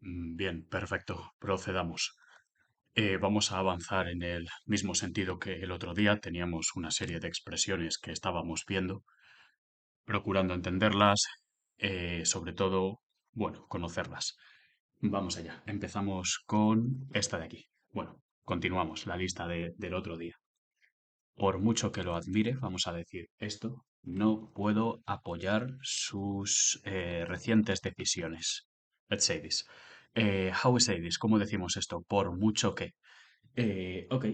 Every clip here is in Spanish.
Bien, perfecto. Procedamos. Vamos a avanzar en el mismo sentido que el otro día. Teníamos una serie de expresiones que estábamos viendo, procurando entenderlas, sobre todo, bueno, conocerlas. Vamos allá. Empezamos con esta de aquí. Bueno, continuamos la lista del otro día. Por mucho que lo admire, vamos a decir esto, no puedo apoyar sus recientes decisiones. Let's say this. How we say this? ¿Cómo decimos esto? Por mucho que. Ok,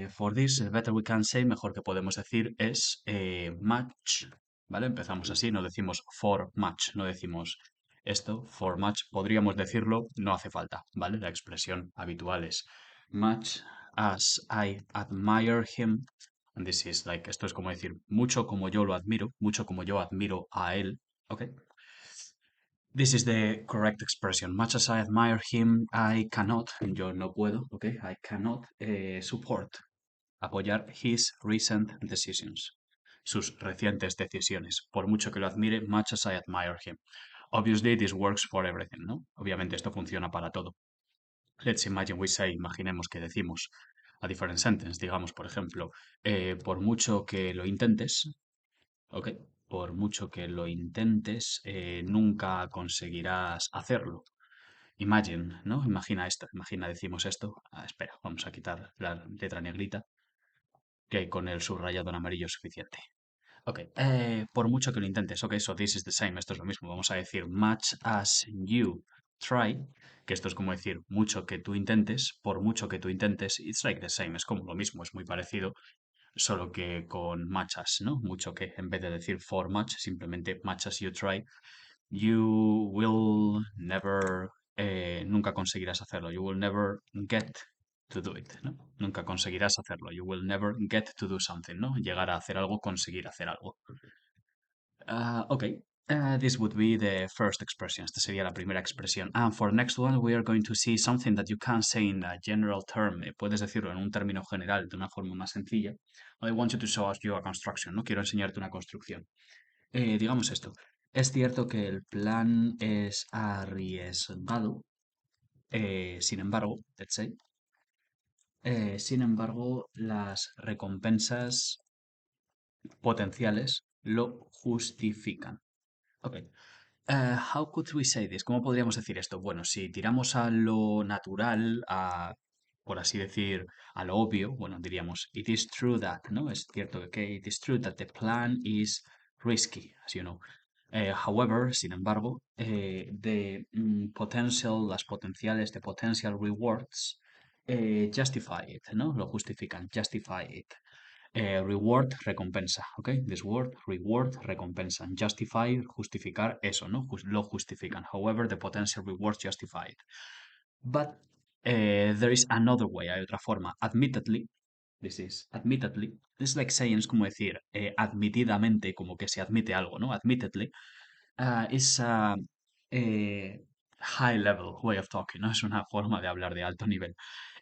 for this, better we can say, mejor que podemos decir es much, ¿vale? Empezamos así, no decimos for much, no decimos esto, for much, podríamos decirlo, no hace falta, ¿vale? La expresión habitual es much as I admire him, and this is like, esto es como decir, mucho como yo lo admiro, mucho como yo admiro a él, ¿ok? This is the correct expression. Much as I admire him, I cannot, yo no puedo, okay? I cannot support, apoyar his recent decisions, sus recientes decisiones. Por mucho que lo admire, much as I admire him. Obviously, this works for everything, ¿no? Obviamente esto funciona para todo. Let's imagine we say, imaginemos que decimos a different sentence, digamos, por ejemplo, por mucho que lo intentes, ¿ok? Por mucho que lo intentes, nunca conseguirás hacerlo. Imagine, ¿no? Imagina esto, imagina, decimos esto. Ah, espera, vamos a quitar la letra negrita, que con el subrayado en amarillo es suficiente. Ok, por mucho que lo intentes, ok, so this is the same, esto es lo mismo. Vamos a decir much as you try, que esto es como decir mucho que tú intentes, por mucho que tú intentes, it's like the same, es como lo mismo, es muy parecido, solo que con much as, ¿no? Mucho que, en vez de decir for much, simplemente much as you try, you will never, nunca conseguirás hacerlo. You will never get to do it, ¿no? Nunca conseguirás hacerlo. You will never get to do something, ¿no? Llegar a hacer algo, conseguir hacer algo. Ok. This would be the first expression. Esta sería la primera expresión. And for next one, we are going to see something that you can say in a general term. Puedes decirlo en un término general de una forma más sencilla. I want you to show us you a construction, ¿no? Quiero enseñarte una construcción. Digamos esto. Es cierto que el plan es arriesgado, sin embargo, let's say, sin embargo, las recompensas potenciales lo justifican. Ok. How could we say this? ¿Cómo podríamos decir esto? Bueno, si tiramos a lo natural, por así decir, a lo obvio, bueno, diríamos, it is true that, ¿no? Es cierto que it is true that the plan is risky, as you know. However, sin embargo, las potenciales, the potential rewards, justify it, ¿no? Lo justifican, justify it. Reward, recompensa, ¿ok? This word, reward, recompensa. Justify, justificar, eso, ¿no? Lo justifican. However, the potential rewards justify it. But there is another way, hay otra forma. Admittedly, this is admittedly, this is like saying, es como decir, admitidamente, como que se admite algo, ¿no? Admittedly, is a high level way of talking, ¿no? Es una forma de hablar de alto nivel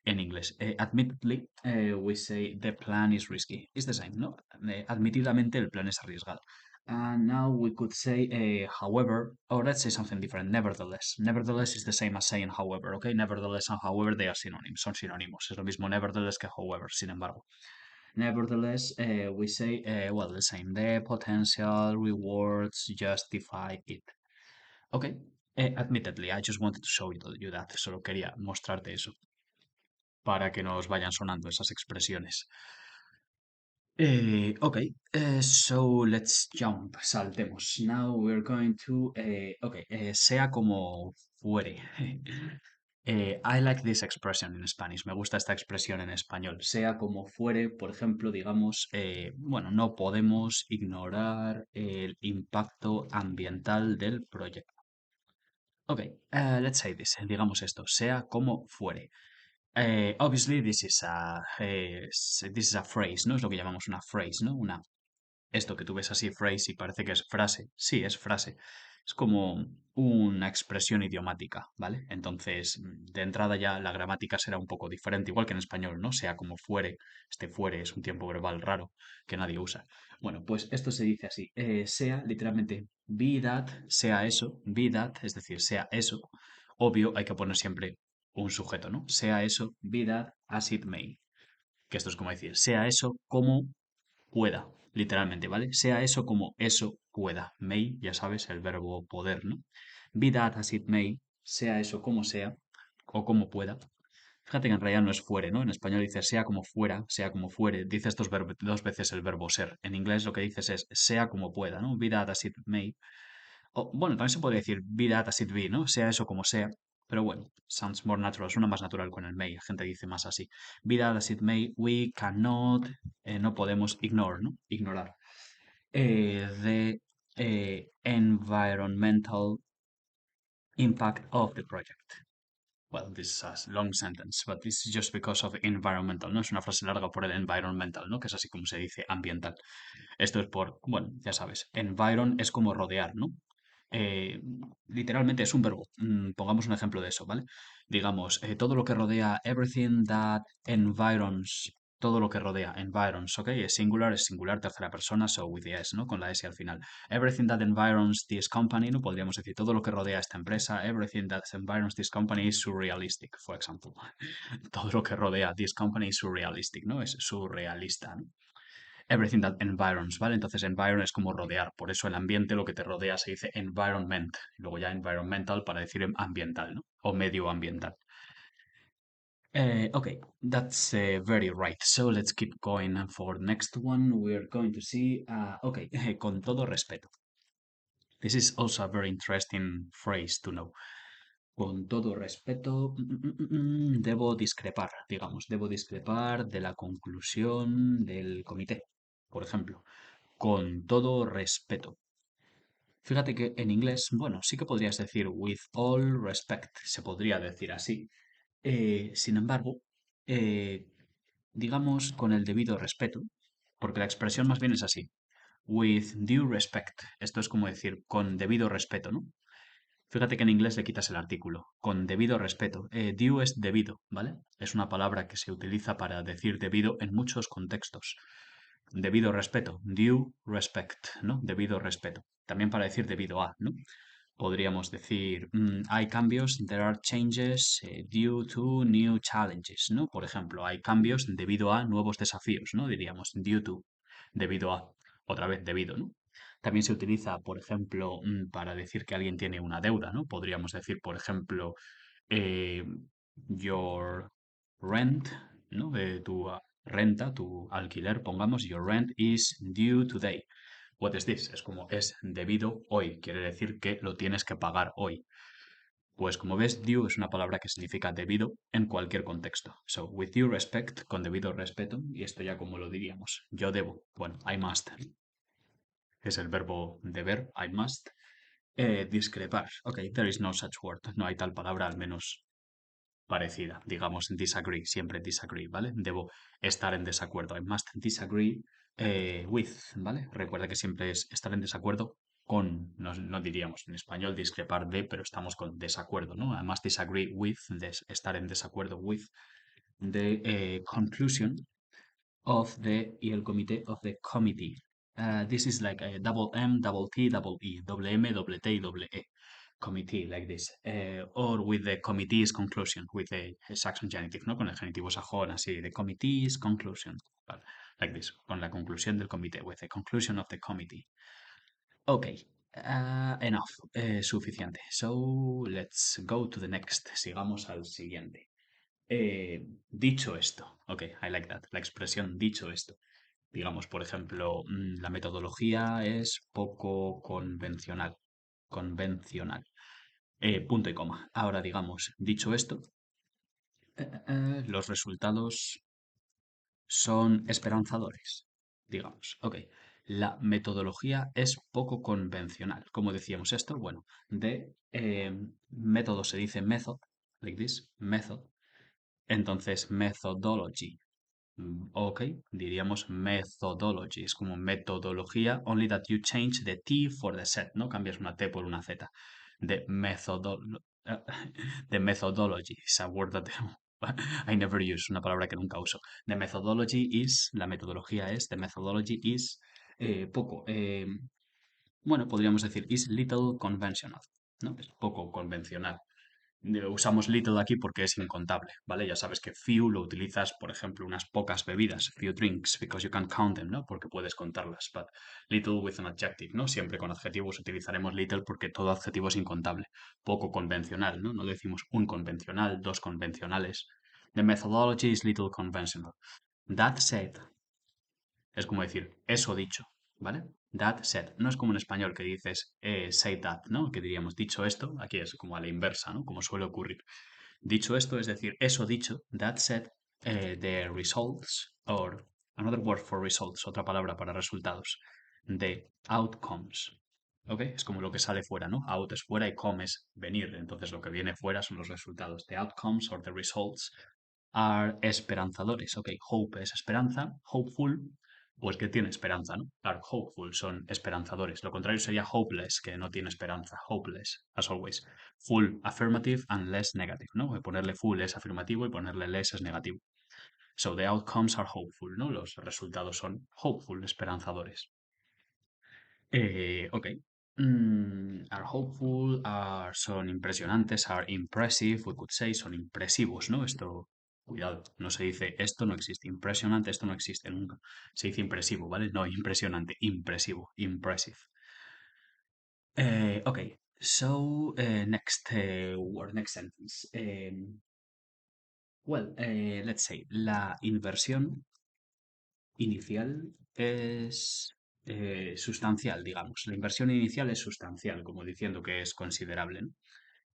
en inglés. Admittedly, we say the plan is risky. It's the same, ¿no? Admitidamente el plan es arriesgado. And now we could say, however, or let's say something different, nevertheless. Nevertheless is the same as saying however, okay? Nevertheless and however, they are synonyms, son sinónimos. Es lo mismo nevertheless que however, sin embargo. Nevertheless, we say, well, the same. The potential rewards justify it. Okay? Admittedly, I just wanted to show you that. Solo quería mostrarte eso para que nos vayan sonando esas expresiones. Ok, so let's jump, saltemos. Now we're going to, ok, sea como fuere. I like this expression in Spanish. Me gusta esta expresión en español. Sea como fuere, por ejemplo, digamos, bueno, no podemos ignorar el impacto ambiental del proyecto. Ok, let's say this. Digamos esto, sea como fuere. Obviously, this is a phrase, ¿no? Es lo que llamamos una phrase, ¿no? Esto que tú ves así, phrase, y parece que es frase. Sí, es frase. Es como una expresión idiomática, ¿vale? Entonces, de entrada ya la gramática será un poco diferente, igual que en español, ¿no? Sea como fuere, este fuere es un tiempo verbal raro que nadie usa. Bueno, pues esto se dice así, sea literalmente be that, sea eso, be that, es decir, sea eso. Obvio, hay que poner siempre un sujeto, ¿no? Sea eso, be that, as it may. Que esto es como decir, sea eso como pueda, literalmente, ¿vale? Sea eso como eso pueda. May, ya sabes, el verbo poder, ¿no? Be that as it may, sea eso como sea o como pueda. Fíjate que en realidad no es fuere, ¿no? En español dices sea como fuera, sea como fuere. Dices dos veces el verbo ser. En inglés lo que dices es sea como pueda, ¿no? Be that as it may. O, bueno, también se podría decir be that as it be, ¿no? Sea eso como sea. Pero bueno, sounds more natural, suena más natural con el may. La gente dice más así. Be that as it may, we cannot, no podemos ignore, ¿no? Ignorar. The environmental impact of the project. Well, this is a long sentence, but this is just because of environmental, ¿no? Es una frase larga por el environmental, ¿no? Que es así como se dice ambiental. Esto es por, bueno, ya sabes, environ es como rodear, ¿no? Eh, Literalmente es un verbo. Pongamos un ejemplo de eso, ¿vale? Digamos, todo lo que rodea, everything that environs, todo lo que rodea, environs, ¿ok? Es singular, tercera persona, so with the S, ¿no? Con la S al final. Everything that environs this company, ¿no? Podríamos decir, todo lo que rodea esta empresa, everything that environs this company is surrealistic, for example. Todo lo que rodea this company is surrealistic, ¿no? Es surrealista, ¿no? Everything that environs, ¿vale? Entonces environ es como rodear, por eso el ambiente, lo que te rodea, se dice environment, y luego ya environmental para decir ambiental, ¿no? O medio ambiental. Okay, that's very right. So let's keep going for the next one. We're going to see, okay, con todo respeto. This is also a very interesting phrase to know. Con todo respeto, debo discrepar, digamos, debo discrepar de la conclusión del comité, por ejemplo. Con todo respeto. Fíjate que en inglés, bueno, sí que podrías decir with all respect, se podría decir así. Sin embargo, eh, digamos con el debido respeto, porque la expresión más bien es así. With due respect. Esto es como decir con debido respeto, ¿no? Fíjate que en inglés le quitas el artículo, con debido respeto. Due es debido, ¿vale? Es una palabra que se utiliza para decir debido en muchos contextos. Debido respeto, due respect, ¿no? Debido respeto. También para decir debido a, ¿no? Podríamos decir, hay cambios, there are changes due to new challenges, ¿no? Por ejemplo, hay cambios debido a nuevos desafíos, ¿no? Diríamos due to, debido a, otra vez debido, ¿no? También se utiliza, por ejemplo, para decir que alguien tiene una deuda, ¿no? Podríamos decir, por ejemplo, eh, your rent, ¿no? Tu renta, tu alquiler, pongamos, your rent is due today. What is this? Es como es debido hoy, quiere decir que lo tienes que pagar hoy. Pues como ves, due es una palabra que significa debido en cualquier contexto. So, with due respect, con debido respeto, y esto ya como lo diríamos, yo debo, bueno, I must, es el verbo deber, I must. Discrepar, ok, there is no such word, no hay tal palabra, al menos parecida, digamos, disagree, siempre disagree, ¿vale? Debo estar en desacuerdo. I must disagree with, ¿vale? Recuerda que siempre es estar en desacuerdo con, no diríamos en español discrepar de, pero estamos con desacuerdo, ¿no? I must disagree with, estar en desacuerdo with the conclusion of the, y el comité of the committee. This is like a double M, double T, double E, double M, double T, double E committee, like this. Or with the committee's conclusion, with the Saxon genitive, ¿no? Con el genitivo sajón, así, the committee's conclusion. Vale, like this, con la conclusión del comité, with the conclusion of the committee. Ok, enough, suficiente. So, let's go to the next. Sigamos al siguiente. Dicho esto, ok, I like that, la expresión dicho esto. Digamos, por ejemplo, la metodología es poco convencional. Convencional. Punto y coma. Ahora, digamos, dicho esto, los resultados son esperanzadores. Digamos, ok. La metodología es poco convencional. ¿Cómo decíamos esto? Bueno, de método se dice method, like this, method. Entonces, methodology. Ok, diríamos methodology, es como metodología, only that you change the T for the Z, ¿no? Cambias una T por una Z. The the methodology is a word that I never use, una palabra que nunca uso. The methodology is, la metodología es, the methodology is, poco, bueno, podríamos decir, is little conventional, ¿no? Es poco convencional. Usamos little aquí porque es incontable, ¿vale? Ya sabes que few lo utilizas, por ejemplo, unas pocas bebidas, few drinks, because you can count them, ¿no? Porque puedes contarlas. But little with an adjective, ¿no? Siempre con adjetivos utilizaremos little porque todo adjetivo es incontable. Poco convencional, ¿no? No decimos un convencional, dos convencionales. The methodology is little conventional. That said, es como decir, eso dicho, ¿vale? That said. No es como en español que dices say that, ¿no? Que diríamos dicho esto. Aquí es como a la inversa, ¿no? Como suele ocurrir. Dicho esto, es decir, eso dicho, that said, the results, or another word for results, otra palabra para resultados, the outcomes. ¿Ok? Es como lo que sale fuera, ¿no? Out es fuera y come es venir. Entonces lo que viene fuera son los resultados. The outcomes or the results are esperanzadores. Ok, hope es esperanza, hopeful, pues que tiene esperanza, ¿no? Are hopeful, son esperanzadores. Lo contrario sería hopeless, que no tiene esperanza. Hopeless, as always. Full affirmative and less negative, ¿no? Ponerle full es afirmativo y ponerle less es negativo. So the outcomes are hopeful, ¿no? Los resultados son hopeful, esperanzadores. Ok. Are hopeful, son impresionantes, are impressive, we could say, son impresivos, ¿no? Esto, cuidado, no se dice esto no existe, impresionante, esto no existe nunca. Se dice impresivo, ¿vale? No, impresionante, impresivo, impressive. Ok, so next word, next sentence. Well, let's say, la inversión inicial es sustancial, digamos. La inversión inicial es sustancial, como diciendo que es considerable, ¿no?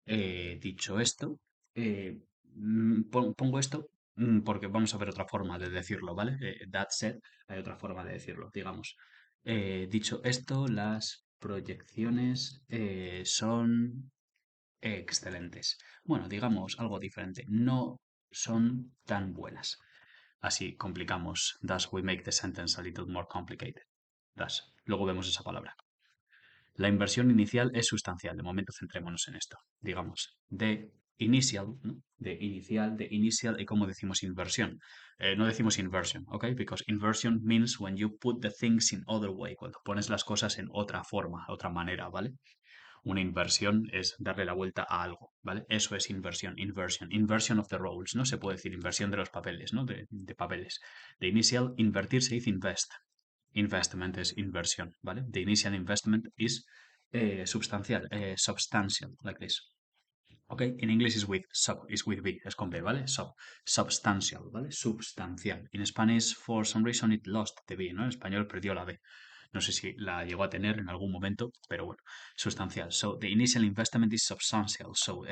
Dicho esto, pongo esto porque vamos a ver otra forma de decirlo, ¿vale? That said, hay otra forma de decirlo, digamos. Dicho esto, las proyecciones son excelentes. Bueno, digamos algo diferente. No son tan buenas. Así complicamos. Thus we make the sentence a little more complicated. Thus. Luego vemos esa palabra. La inversión inicial es sustancial. De momento centrémonos en esto. Digamos, de initial, ¿no? De inicial, ¿y cómo decimos inversión? No decimos inversion, ¿ok? Because inversion means when you put the things in other way, cuando pones las cosas en otra forma, otra manera, ¿vale? Una inversión es darle la vuelta a algo, ¿vale? Eso es inversión, inversion, inversion of the roles, ¿no? Se puede decir inversión de los papeles, ¿no? De papeles. De initial, invertir se dice invest. Investment es inversión, ¿vale? The initial investment is substancial, substantial, like this. Ok, in English is with B, es con B, ¿vale? Substantial, ¿vale? Substancial. In Spanish, for some reason, it lost the B, ¿no? En español perdió la B. No sé si la llegó a tener en algún momento, pero bueno, sustancial. So, the initial investment is substantial. So,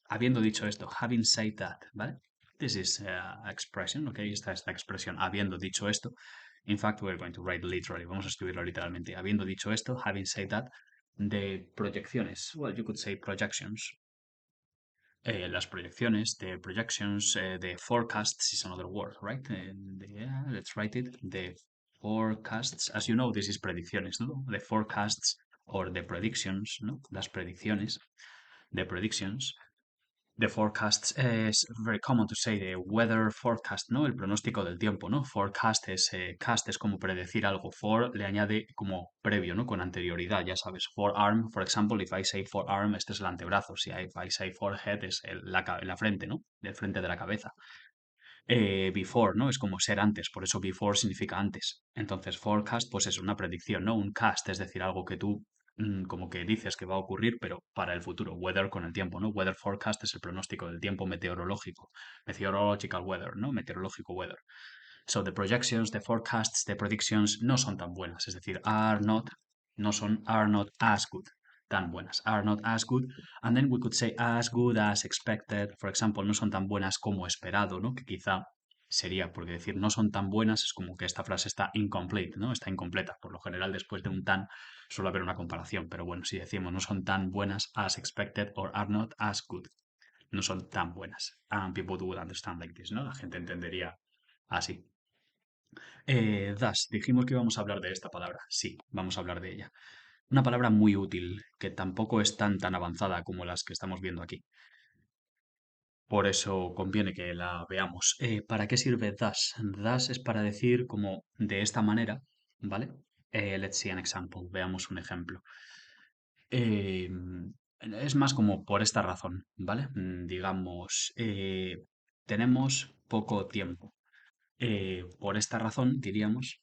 habiendo dicho esto, having said that, ¿vale? This is expression, ¿ok? Esta es la expresión, habiendo dicho esto. In fact, we're going to write literally. Vamos a escribirlo literalmente. Habiendo dicho esto, having said that, de proyecciones. Well, you could say projections. Las proyecciones, the projections, the forecasts is another word, right? Let's write it. The forecasts, as you know, this is predicciones, ¿no? The forecasts or the predictions, ¿no? Las predicciones, the predictions. The forecasts es very common to say the weather forecast, ¿no? El pronóstico del tiempo, ¿no? Forecast es, cast es como predecir algo. For le añade como previo, ¿no? Con anterioridad, ya sabes. Forearm, for example, if I say forearm, este es el antebrazo. Si if I say forehead, es la frente, ¿no? El frente de la cabeza. Before, ¿no? Es como ser antes, por eso before significa antes. Entonces, forecast, pues es una predicción, ¿no? Un cast, es decir, algo que tú como que dices que va a ocurrir, pero para el futuro. Weather con el tiempo, ¿no? Weather forecast es el pronóstico del tiempo meteorológico. Meteorological weather, ¿no? Meteorológico weather. So the projections, the forecasts, the predictions no son tan buenas, es decir, are not as good, tan buenas, are not as good, and then we could say as good as expected, for example, no son tan buenas como esperado, ¿no? Que quizá sería, porque decir no son tan buenas es como que esta frase está incomplete, ¿no? Está incompleta. Por lo general, después de un tan suele haber una comparación, pero bueno, si decimos no son tan buenas as expected or are not as good, no son tan buenas. And people would understand like this, ¿no? La gente entendería así. Thus, dijimos que íbamos a hablar de esta palabra. Sí, vamos a hablar de ella. Una palabra muy útil, que tampoco es tan avanzada como las que estamos viendo aquí. Por eso conviene que la veamos. ¿Para qué sirve thus? Thus es para decir como de esta manera, ¿vale? Let's see an example. Veamos un ejemplo. Eh, es más como por esta razón, ¿vale? Digamos, tenemos poco tiempo. Por esta razón, diríamos,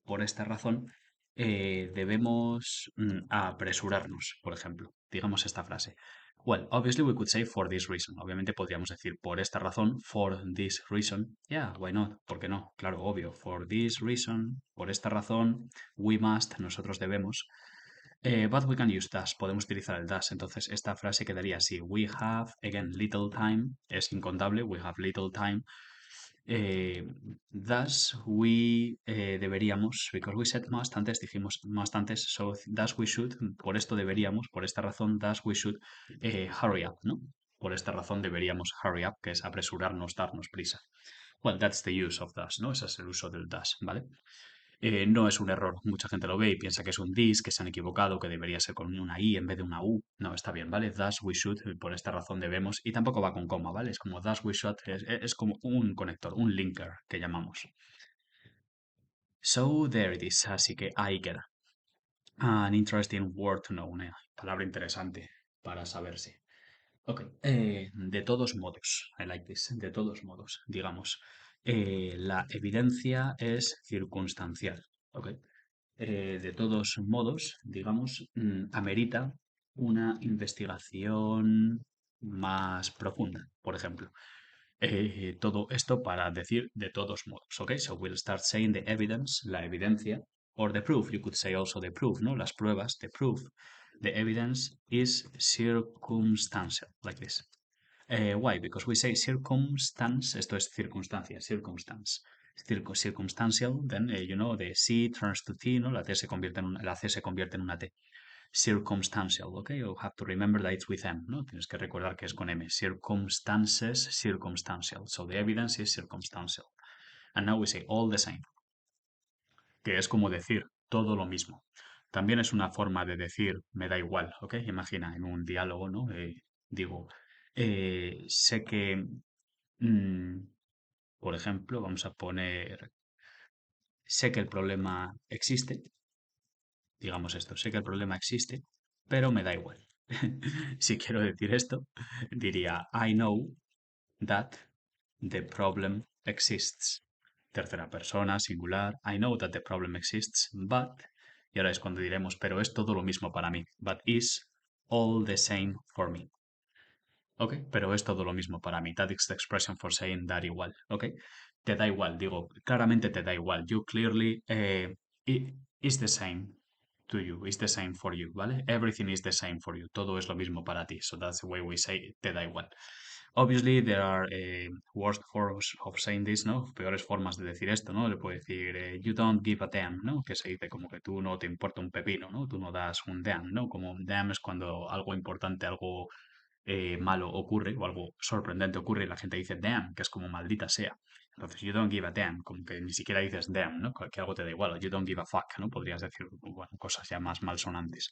por esta razón, debemos apresurarnos, por ejemplo. Digamos esta frase. Well, obviously we could say for this reason. Obviamente podríamos decir por esta razón, for this reason. Yeah, why not? ¿Por qué no? Claro, obvio. For this reason, por esta razón, we must, nosotros debemos. But we can use does, podemos utilizar el does. Entonces, esta frase quedaría así. We have, again, little time, es incontable, we have little time. Eh, thus, we deberíamos, because we said must antes, dijimos must antes, so thus we should, por esto deberíamos, por esta razón, thus we should hurry up, ¿no? Por esta razón deberíamos hurry up, que es apresurarnos, darnos prisa. Well, that's the use of thus, ¿no? Ese es el uso del thus, ¿vale? No es un error. Mucha gente lo ve y piensa que es un this, que se han equivocado, que debería ser con una i en vez de una u. No, está bien, ¿vale? Thus we should, por esta razón debemos, y tampoco va con coma, ¿vale? Es como thus we should, es como un conector, un linker que llamamos. So there it is, así que ahí queda. An interesting word to know, una palabra interesante para saberse. Ok, de todos modos, I like this, de todos modos, digamos, la evidencia es circunstancial, ¿ok? De todos modos, digamos, amerita una investigación más profunda, por ejemplo. Todo esto para decir de todos modos, ¿ok? So we'll start saying the evidence, la evidencia, or the proof, you could say also the proof, ¿no? Las pruebas, the proof. The evidence is circumstantial, like this. Why? Because we say circumstance, esto es circunstancia, circumstance. Circumstantial, then, you know, the C turns to T, ¿no? La T se convierte en la C se convierte en una T. Circumstantial, ¿ok? You have to remember that it's with M, ¿no? Tienes que recordar que es con M. Circumstances, circumstantial. So the evidence is circumstantial. And now we say all the same, que es como decir todo lo mismo. También es una forma de decir me da igual, ¿ok? Imagina en un diálogo, ¿no? Digo, sé que, mm, por ejemplo, vamos a poner, sé que el problema existe, digamos esto, sé que el problema existe, pero me da igual. Si quiero decir esto, diría, I know that the problem exists. Tercera persona, singular. I know that the problem exists, but. Y ahora es cuando diremos, pero es todo lo mismo para mí. But is all the same for me. ¿Ok? Pero es todo lo mismo para mí. That is the expression for saying that igual. ¿Ok? Te da igual, digo, claramente te da igual. You clearly is the same to you, is the same for you, ¿vale? Everything is the same for you. Todo es lo mismo para ti. So that's the way we say te da igual. Obviously, there are worse forms of saying this, ¿no? Peores formas de decir esto, ¿no? Le puedo decir, you don't give a damn, ¿no? Que se dice como que tú no te importa un pepino, ¿no? Tú no das un damn, ¿no? Como damn es cuando algo importante, algo malo ocurre o algo sorprendente ocurre y la gente dice damn, que es como maldita sea. Entonces, you don't give a damn, como que ni siquiera dices damn, ¿no? Que algo te da igual. You don't give a fuck, ¿no? Podrías decir, bueno, cosas ya más malsonantes.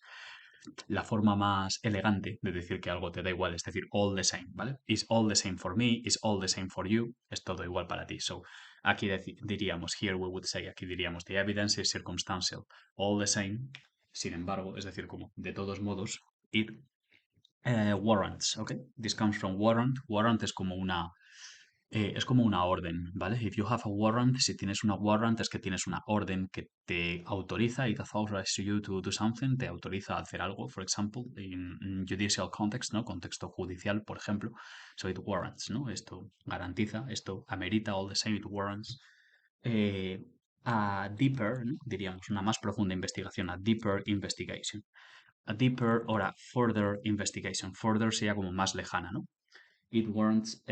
La forma más elegante de decir que algo te da igual es decir all the same, ¿vale? Is all the same for me, is all the same for you, es todo igual para ti. So, aquí diríamos, here we would say, aquí diríamos, the evidence is circumstantial. All the same, sin embargo, es decir, como de todos modos, it warrants, ¿ok? This comes from warrant. Warrant es como una orden, ¿vale? If you have a warrant, si tienes una warrant es que tienes una orden que te autoriza, it authorizes you to do something, te autoriza a hacer algo, for example, in judicial context, ¿no? Contexto judicial, por ejemplo. So it warrants, ¿no? Esto garantiza, esto amerita, all the same, it warrants. Eh, a deeper, ¿no? Diríamos, una más profunda investigación, a deeper investigation. A deeper or a further investigation. Further sería como más lejana, ¿no? It warrants,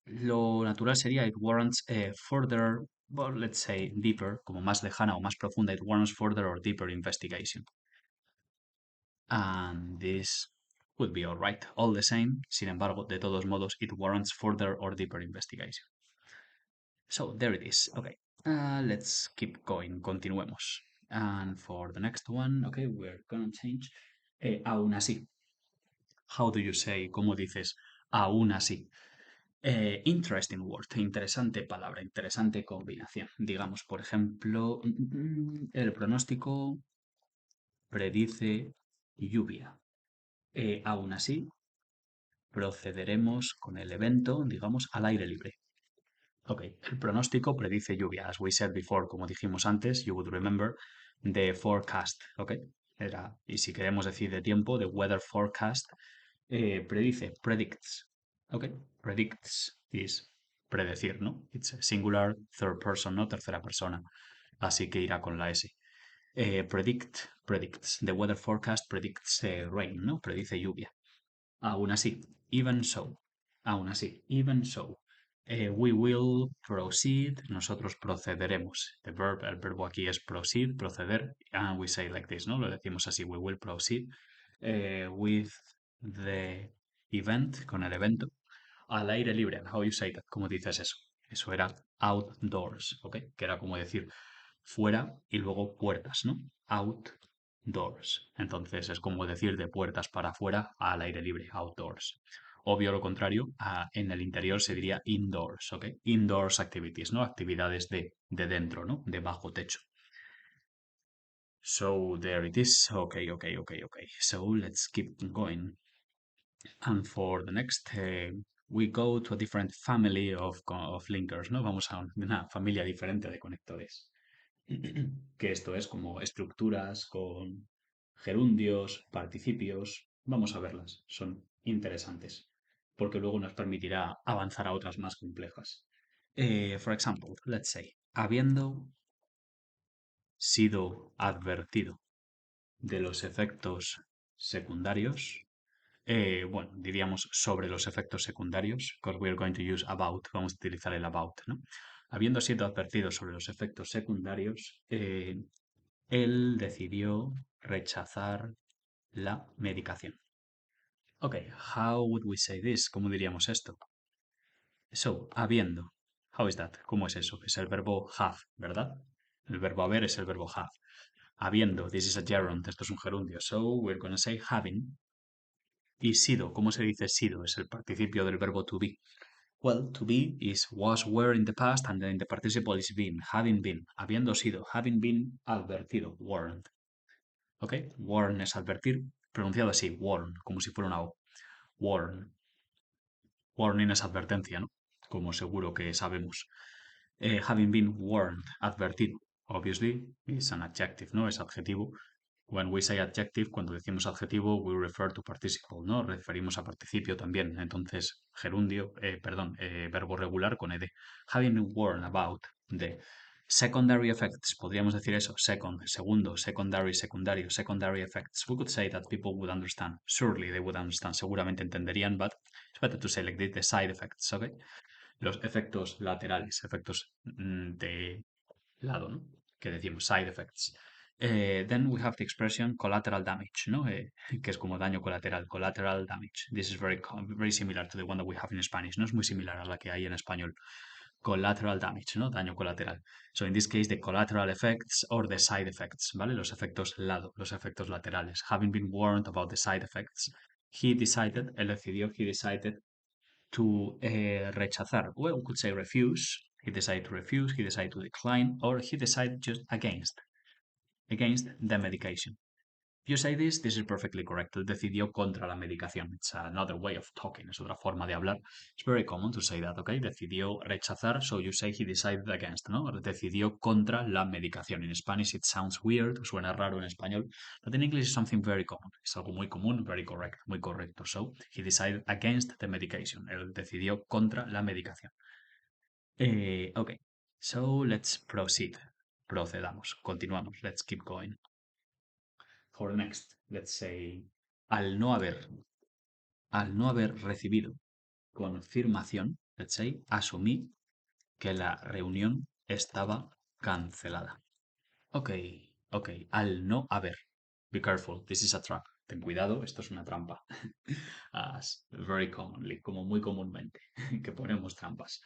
lo natural sería it warrants further, well, let's say deeper, como más lejana o más profunda, it warrants further or deeper investigation. And this would be all right. All the same, sin embargo, de todos modos, it warrants further or deeper investigation. So there it is. Okay. Let's keep going. Continuemos. And for the next one, okay, we're gonna change. Aún así. How do you say? ¿Cómo dices? Aún así. Interesting word, interesante palabra, interesante combinación. Digamos, por ejemplo, el pronóstico predice lluvia. Aún así, procederemos con el evento, digamos, al aire libre. Ok, el pronóstico predice lluvia. As we said before, como dijimos antes, you would remember the forecast. Ok, y si queremos decir de tiempo, the weather forecast predice, predicts. Ok, predicts is predecir, ¿no? It's a singular third person, ¿no? Tercera persona. Así que irá con la S. Predicts. The weather forecast predicts rain, ¿no? Predice lluvia. Aún así, even so. Aún así, even so. We will proceed. Nosotros procederemos. El verbo aquí es proceed, proceder. And we say like this, ¿no? Lo decimos así. We will proceed with the event, con el evento, al aire libre. How you say that? ¿Cómo dices eso? Eso era outdoors, ¿ok? Que era como decir fuera y luego puertas, ¿no? Outdoors. Entonces es como decir de puertas para afuera al aire libre, outdoors. Obvio lo contrario, en el interior se diría indoors, ¿ok? Indoors activities, ¿no? Actividades de dentro, ¿no? De bajo techo. So there it is. Okay. So let's keep going. And for the next, we go to a different family of linkers, ¿no? Vamos a una familia diferente de conectores. Que esto es como estructuras con gerundios, participios. Vamos a verlas, son interesantes, porque luego nos permitirá avanzar a otras más complejas. For example, let's say, habiendo sido advertido de los efectos secundarios, bueno, diríamos sobre los efectos secundarios, because we are going to use about, vamos a utilizar el about, ¿no? Habiendo sido advertido sobre los efectos secundarios, él decidió rechazar la medicación. Ok, how would we say this? ¿Cómo diríamos esto? So, habiendo. How is that? ¿Cómo es eso? Es el verbo have, ¿verdad? El verbo haber es el verbo have. Habiendo, this is a gerund, esto es un gerundio. So, we're going to say having. Y sido, ¿cómo se dice sido? Es el participio del verbo to be. Well, to be is was, were in the past, and then the participle is been, having been, habiendo sido, having been advertido, warned. ¿Ok? Warn es advertir, pronunciado así, warn, como si fuera una O. Warn. Warning es advertencia, ¿no? Como seguro que sabemos. Having been warned, advertido. Obviously, is an adjective, ¿no? Es adjetivo. When we say adjective, cuando decimos adjetivo, we refer to participle, ¿no? Referimos a participio también. Entonces, gerundio, verbo regular con ed. Having been warned about the secondary effects, podríamos decir eso, segundo, secundario, secondary effects. We could say that people would understand. Surely they would understand. Seguramente entenderían, but it's better to say like this, the side effects, ¿ok? Los efectos laterales, efectos de lado, ¿no? Que decimos side effects. Then we have the expression collateral damage, ¿no? Que es como daño colateral, collateral damage. This is very similar to the one that we have in Spanish, ¿no? Es muy similar a la que hay en español. Collateral damage, ¿no? Daño colateral. So in this case, the collateral effects or the side effects, ¿vale? Los efectos lado, los efectos laterales. Having been warned about the side effects, él decidió, he decided to rechazar. Well, we could say refuse. He decided to refuse, he decided to decline, or he decided just against the medication. If you say this is perfectly correct. Él decidió contra la medicación. It's another way of talking. Es otra forma de hablar. It's very common to say that, okay? Decidió rechazar, so you say he decided against, ¿no? Decidió contra la medicación. In Spanish it sounds weird, suena raro en español, but in English it's something very common. Es algo muy común, very correct, muy correcto. So, he decided against the medication. Él decidió contra la medicación. Ok, so let's proceed. Procedamos, continuamos. Let's keep going. For the next, let's say, al no haber recibido confirmación, let's say, asumí que la reunión estaba cancelada. Ok, al no haber. Be careful, this is a trap. Ten cuidado, esto es una trampa. As very commonly, como muy comúnmente, que ponemos trampas.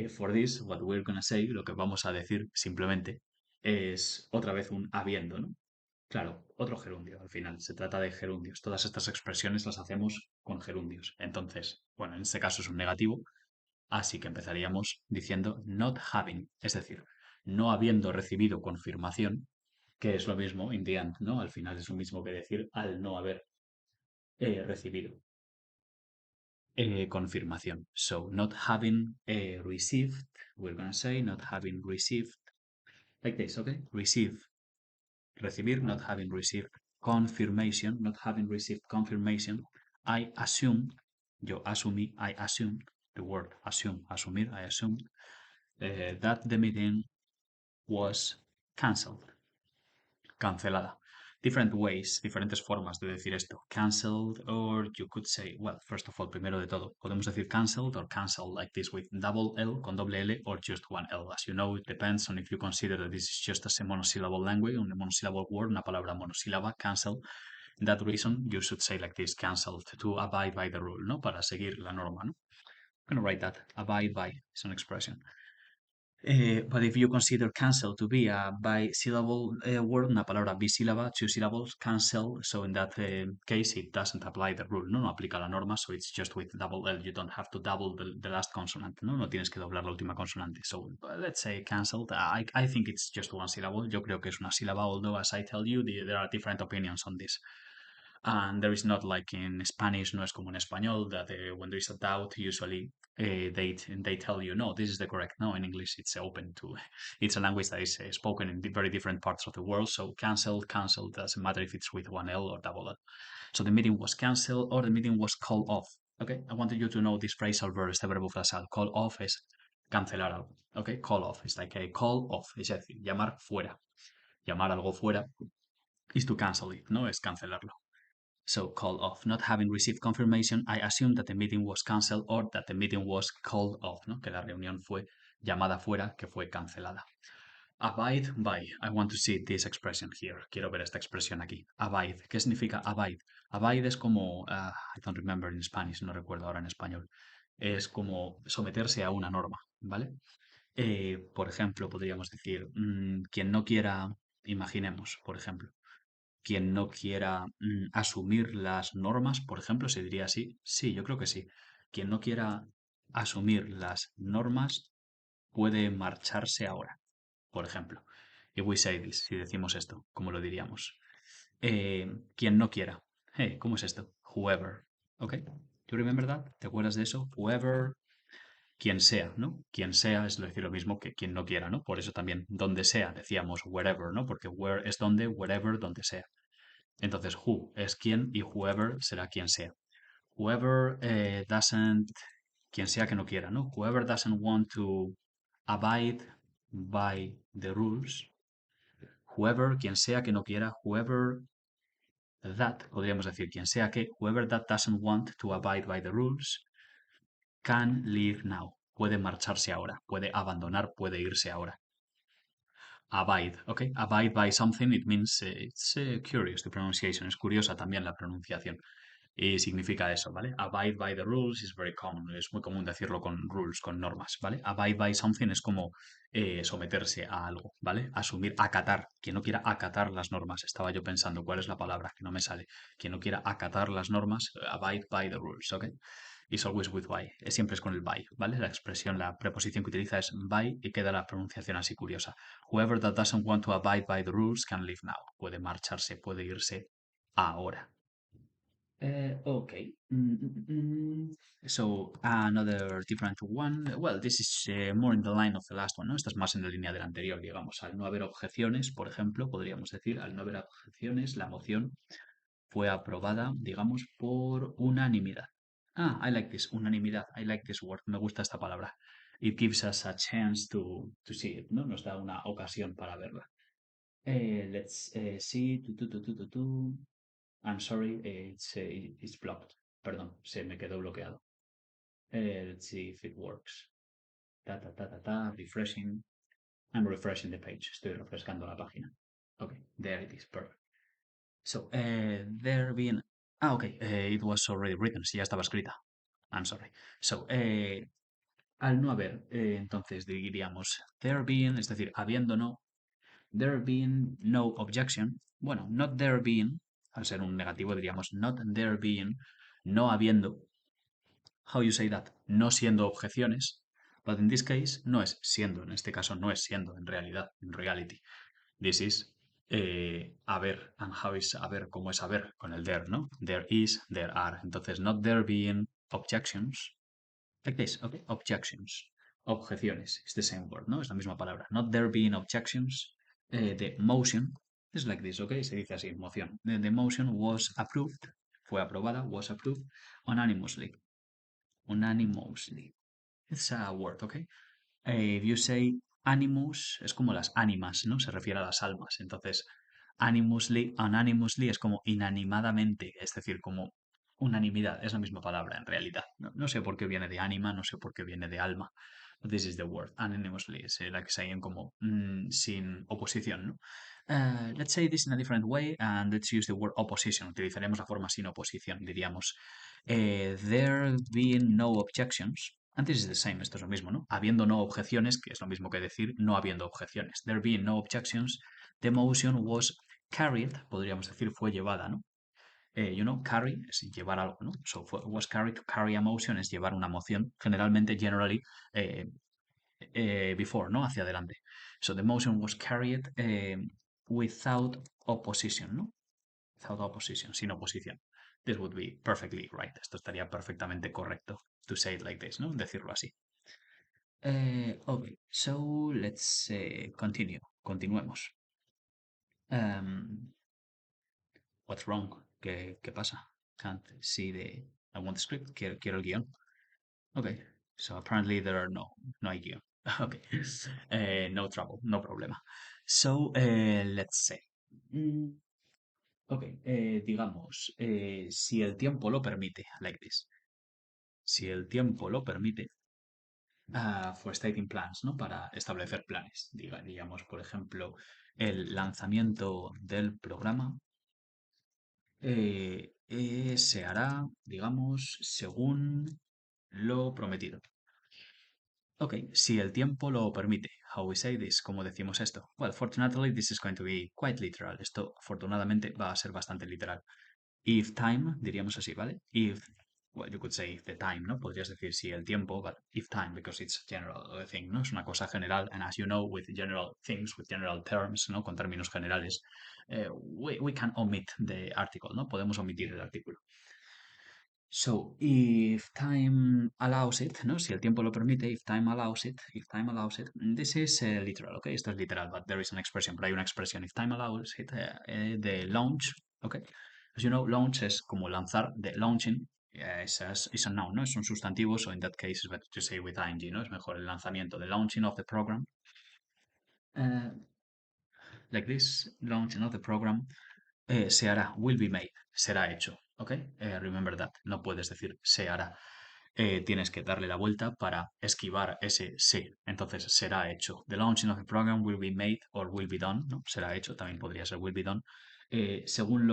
For this, what we're gonna say, lo que vamos a decir simplemente es otra vez un habiendo, ¿no? Claro, otro gerundio al final. Se trata de gerundios. Todas estas expresiones las hacemos con gerundios. Entonces, bueno, en este caso es un negativo, así que empezaríamos diciendo not having, es decir, no habiendo recibido confirmación, que es lo mismo in the end, ¿no? Al final es lo mismo que decir al no haber recibido confirmación. So, not having received, we're gonna say not having received, like this, okay? Receive, recibir, not having received confirmation, not having received confirmation. I assume, yo asumí, I assume, the word assume, asumir, I assume, that the meeting was cancelled, cancelada. Different ways, diferentes formas de decir esto. Cancelled, or you could say, well, first of all, primero de todo, podemos decir cancelled or cancelled like this with double L, con doble L, or just one L. As you know, it depends on if you consider that this is just a monosyllable language, un monosyllable word, una palabra monosílaba, cancel. That reason, you should say like this, cancelled, to abide by the rule, ¿no? Para seguir la norma, ¿no? I'm gonna write that. Abide by is an expression. But if you consider cancel to be a bisyllable word, una palabra bisílaba, two syllables, cancel, so in that case it doesn't apply the rule, ¿no? No aplica la norma, so it's just with double L. You don't have to double the last consonant, ¿no? No tienes que doblar la última consonante. So let's say cancelled. I think it's just one syllable. Yo creo que es una sílaba, although as I tell you, there are different opinions on this. And there is not like in Spanish, no es como en español, that when there is a doubt, usually they tell you, no, this is the correct. No, in English, it's open to, it's a language that is spoken in very different parts of the world. So cancelled, cancelled, doesn't matter if it's with one L or double L. So the meeting was cancelled or the meeting was called off. Okay, I wanted you to know this phrasal verb, este verbo frasal. Call off es cancelar algo. Okay, call off is like a call off, es decir, llamar fuera. Llamar algo fuera is to cancel it, no es cancelarlo. So call off. Not having received confirmation, I assume that the meeting was cancelled or that the meeting was called off, ¿no? Que la reunión fue llamada fuera, que fue cancelada. Abide by. I want to see this expression here. Quiero ver esta expresión aquí. Abide. ¿Qué significa abide? Abide es como, I don't remember in Spanish, no recuerdo ahora en español. Es como someterse a una norma, ¿vale? Por ejemplo, podríamos decir, quien no quiera, imaginemos, por ejemplo, quien no quiera asumir las normas, por ejemplo, se diría así. Sí, yo creo que sí. Quien no quiera asumir las normas puede marcharse ahora, por ejemplo. If we say this, si decimos esto, ¿cómo lo diríamos? Quien no quiera. Hey, ¿cómo es esto? Whoever. ¿Ok? ¿You remember that? ¿Te acuerdas de eso? Whoever, quien sea, ¿no? Quien sea es decir lo mismo que quien no quiera, ¿no? Por eso también, donde sea, decíamos wherever, ¿no? Porque where es donde, wherever, donde sea. Entonces, who es quien y whoever será quien sea. Whoever doesn't, quien sea que no quiera, ¿no? Whoever doesn't want to abide by the rules. Whoever, quien sea que no quiera, whoever that, podríamos decir, quien sea que, whoever that doesn't want to abide by the rules can leave now. Puede marcharse ahora, puede abandonar, puede irse ahora. Abide, ¿ok? Abide by something, it means, it's curious, the pronunciation, es curiosa también la pronunciación. Y significa eso, ¿vale? Abide by the rules is very common, es muy común decirlo con rules, con normas, ¿vale? Abide by something es como someterse a algo, ¿vale? Asumir, acatar. Quien no quiera acatar las normas, estaba yo pensando cuál es la palabra que no me sale. Quien no quiera acatar las normas, abide by the rules, ¿ok? Is always with by, siempre es con el by, ¿vale? La expresión, la preposición que utiliza es by y queda la pronunciación así curiosa. Whoever that doesn't want to abide by the rules can leave now. Puede marcharse, puede irse ahora. Okay. So another different one. Well, this is more in the line of the last one, ¿no? Esta es más en la línea del anterior, digamos. Al no haber objeciones, por ejemplo, podríamos decir, al no haber objeciones, la moción fue aprobada, digamos, por unanimidad. I like this, unanimidad. I like this word. Me gusta esta palabra. It gives us a chance to see it, ¿no? Nos da una ocasión para verla. Let's see. I'm sorry, it's blocked. Perdón, se me quedó bloqueado. Let's see if it works. Refreshing. I'm refreshing the page. Estoy refrescando la página. Okay, there it is. Perfect. So, there being... okay, it was already written. Sí, ya estaba escrita. I'm sorry. So, Al no haber, entonces diríamos there being, es decir, habiendo no, there being no objection. Bueno, not there being, al ser un negativo diríamos not there being, no habiendo, how you say that, no siendo objeciones. But in this case, no es siendo, en este caso no es siendo, en realidad, en reality. This is haber, and how is haber, como es haber, con el there, ¿no? There is, there are. Entonces, not there being objections, like this, okay? Objections. Objeciones. It's the same word, ¿no? Es la misma palabra. Not there being objections. The motion is like this, okay? Se dice así, moción. The motion was approved. Fue aprobada, was approved unanimously. Unanimously. It's a word, okay? If you say animus, es como las ánimas, ¿no? Se refiere a las almas. Entonces, animously, unanimously es como inanimadamente, es decir, como unanimidad. Es la misma palabra en realidad. No sé por qué viene de ánima, no sé por qué viene de alma. But this is the word. Unanimously es la que se como sin oposición, ¿no? Let's say this in a different way and let's use the word opposition. Utilizaremos la forma sin oposición, diríamos. There being no objections. Antes es the same, esto es lo mismo, ¿no? Habiendo no objeciones, que es lo mismo que decir no habiendo objeciones. There being no objections, the motion was carried, podríamos decir fue llevada, ¿no? Carry es llevar algo, ¿no? So was carried, to carry a motion es llevar una moción, generalmente, generally, eh, before, ¿no? Hacia adelante. So the motion was carried without opposition, ¿no? Without opposition, sin oposición. This would be perfectly right. Esto estaría perfectamente correcto. To say it like this, ¿no? Decirlo así. Okay, so let's continue. Continuemos. What's wrong? ¿Qué pasa? Can't see the... I want the script. Quiero el guión. Okay, so apparently there are no hay guión. Okay, no trouble, no problema. So, let's say. Mm, ok, digamos, si el tiempo lo permite, like this. Si el tiempo lo permite, for stating plans, ¿no? Para establecer planes. Digamos, por ejemplo, el lanzamiento del programa se hará, digamos, según lo prometido. Ok, si el tiempo lo permite. How we say this, ¿cómo decimos esto? Well, fortunately, this is going to be quite literal. Esto, afortunadamente, va a ser bastante literal. If time, diríamos así, ¿vale? If, well, you could say if the time, ¿no? Podrías decir si el tiempo, but if time, because it's general thing, ¿no? Es una cosa general, and as you know, with general things, with general terms, ¿no? Con términos generales, we can omit the article, ¿no? Podemos omitir el artículo. So, if time allows it, ¿no? Si el tiempo lo permite, if time allows it, this is literal, ¿ok? Esto es literal, but there is an expression, pero hay una expresión, if time allows it, the launch, ¿ok? As you know, launch es como lanzar, the launching is a noun, ¿no? Es un sustantivo, so in that case it's better to say with ing, ¿no? Es mejor el lanzamiento, the launching of the program, uh, like this, launching of the program, se hará, will be made, será hecho, ¿ok? Remember that, no puedes decir se hará. Tienes que darle la vuelta para esquivar ese se. Entonces, será hecho. The launching of the program will be made or will be done, ¿no? Será hecho, también podría ser will be done. Según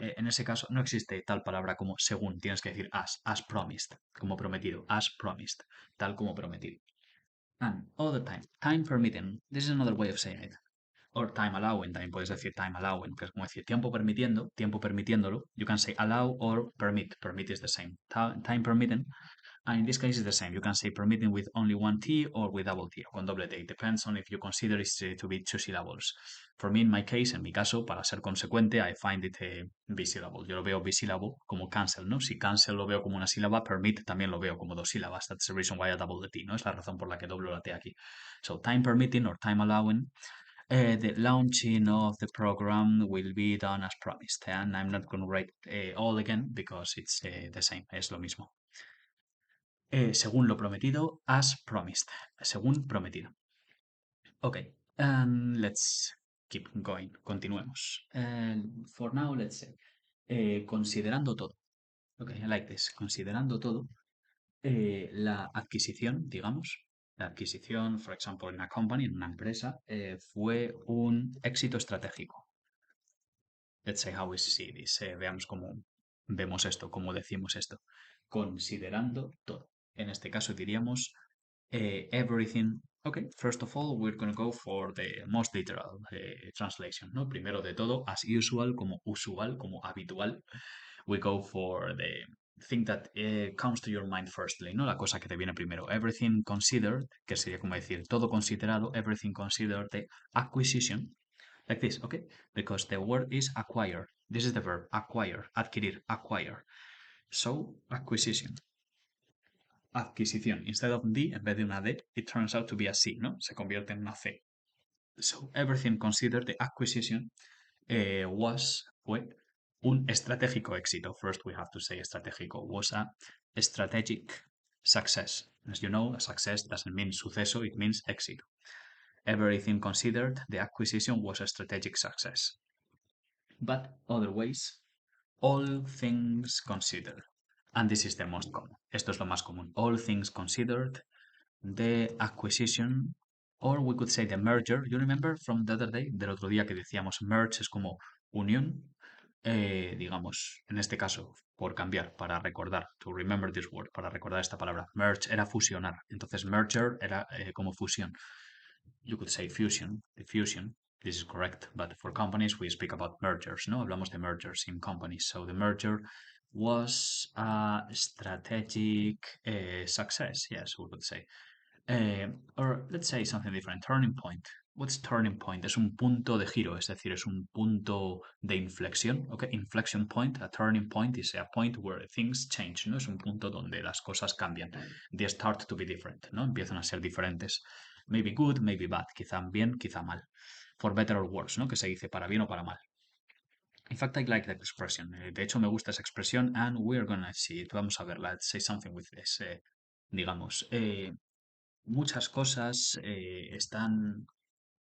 en ese caso, no existe tal palabra como según, tienes que decir as promised, como prometido, as promised, tal como prometido. And all the time, time permitting, this is another way of saying it. Or time allowing, también puedes decir time allowing, que es como decir tiempo permitiendo, tiempo permitiéndolo. You can say allow or permit. Permit is the same. Time permitting. And in this case, it's the same. You can say permitting with only one T or with double T, o con doble T. It depends on if you consider it to be two syllables. For me, in my case, en mi caso, para ser consecuente, I find it bisyllable. Yo lo veo bisyllable como cancel, ¿no? Si cancel lo veo como una sílaba, permit también lo veo como dos sílabas. That's the reason why I double the T, ¿no? Es la razón por la que doblo la T aquí. So, time permitting or time allowing. The launching of the program will be done as promised. And I'm not going to write all again because it's the same. Es lo mismo. Según lo prometido, as promised. Según prometido. Ok, let's keep going. Continuemos. For now, let's say, considerando todo. Ok, I like this. Considerando todo, la adquisición, digamos, la adquisición, for example, en una company, en una empresa, fue un éxito estratégico. Let's say how we see this. Veamos cómo vemos esto, cómo decimos esto. Considerando todo. En este caso diríamos Everything. Okay, first of all, we're going to go for the most literal translation, ¿no? Primero de todo, as usual, como habitual, we go for the thing that comes to your mind firstly, ¿no? La cosa que te viene primero. Everything considered, que sería como decir todo considerado, everything considered the acquisition, like this, okay? Because the word is acquire. This is the verb, acquire, adquirir, acquire. So, acquisition. Adquisición. Instead of D, en vez de una D, it turns out to be a C, ¿no? Se convierte en una C. So, everything considered, the acquisition fue un estratégico éxito. First, we have to say estratégico. Was a strategic success. As you know, a success doesn't mean suceso, it means éxito. Everything considered, the acquisition was a strategic success. But other ways, all things considered. And this is the most common. Esto es lo más común. All things considered, the acquisition, or we could say the merger. You remember from the other day, del otro día que decíamos merge es como unión, digamos, en este caso, por cambiar, para recordar, to remember this word, para recordar esta palabra. Merge era fusionar, entonces merger era como fusión. You could say fusion, the fusion. This is correct, but for companies we speak about mergers, no? Hablamos de mergers in companies. So the merger was a strategic success, yes, we could say. Or let's say something different, turning point. What's turning point? Es un punto de giro, es decir, es un punto de inflexión, ¿ok? Inflection point, a turning point is a point where things change, ¿no? Es un punto donde las cosas cambian. They start to be different, ¿no? Empiezan a ser diferentes. Maybe good, maybe bad, quizá bien, quizá mal. For better or worse, ¿no? Que se dice para bien o para mal. In fact, I like that expression. De hecho, me gusta esa expresión and we're gonna see it. Vamos a verla. Let's say something with this. Digamos, muchas cosas están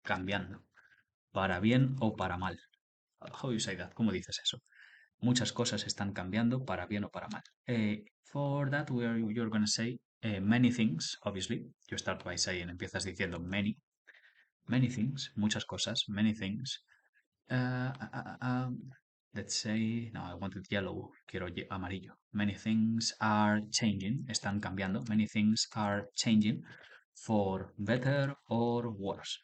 cambiando, para bien o para mal. How you say that? ¿Cómo dices eso? Muchas cosas están cambiando para bien o para mal. For that, you're going to say many things, obviously. You start by saying, empiezas diciendo many things, muchas cosas, many things. Let's say, no, I wanted yellow, quiero amarillo. Many things are changing, están cambiando. Many things are changing for better or worse.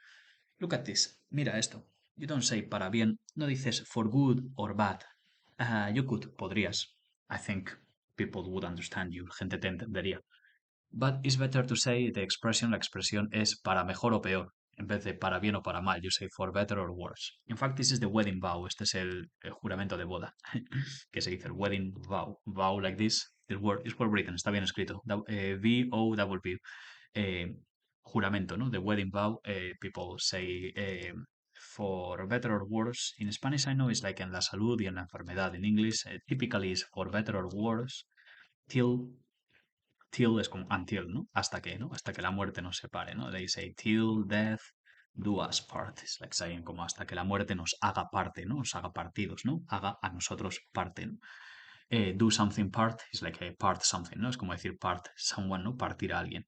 Look at this, mira esto. You don't say para bien, no dices for good or bad. You could, podrías. I think people would understand you, gente te entendería. But it's better to say the expression, la expresión es para mejor o peor, en vez de para bien o para mal. You say for better or worse. In fact, this is the wedding vow. Este es el juramento de boda, que se dice el wedding vow. Vow like this. The word is well written, está bien escrito. V-O-W. Juramento, ¿no? The wedding vow. People say for better or worse. In Spanish, I know it's like en la salud y en la enfermedad. In English, typically is for better or worse till es como until, ¿no? Hasta que, ¿no? Hasta que la muerte nos separe, ¿no? They say till death do us part. It's like saying como hasta que la muerte nos haga parte, ¿no? Nos haga partidos, ¿no? Haga a nosotros parte, ¿no? Do something part is like a part something, ¿no? Es como decir part someone, ¿no? Partir a alguien.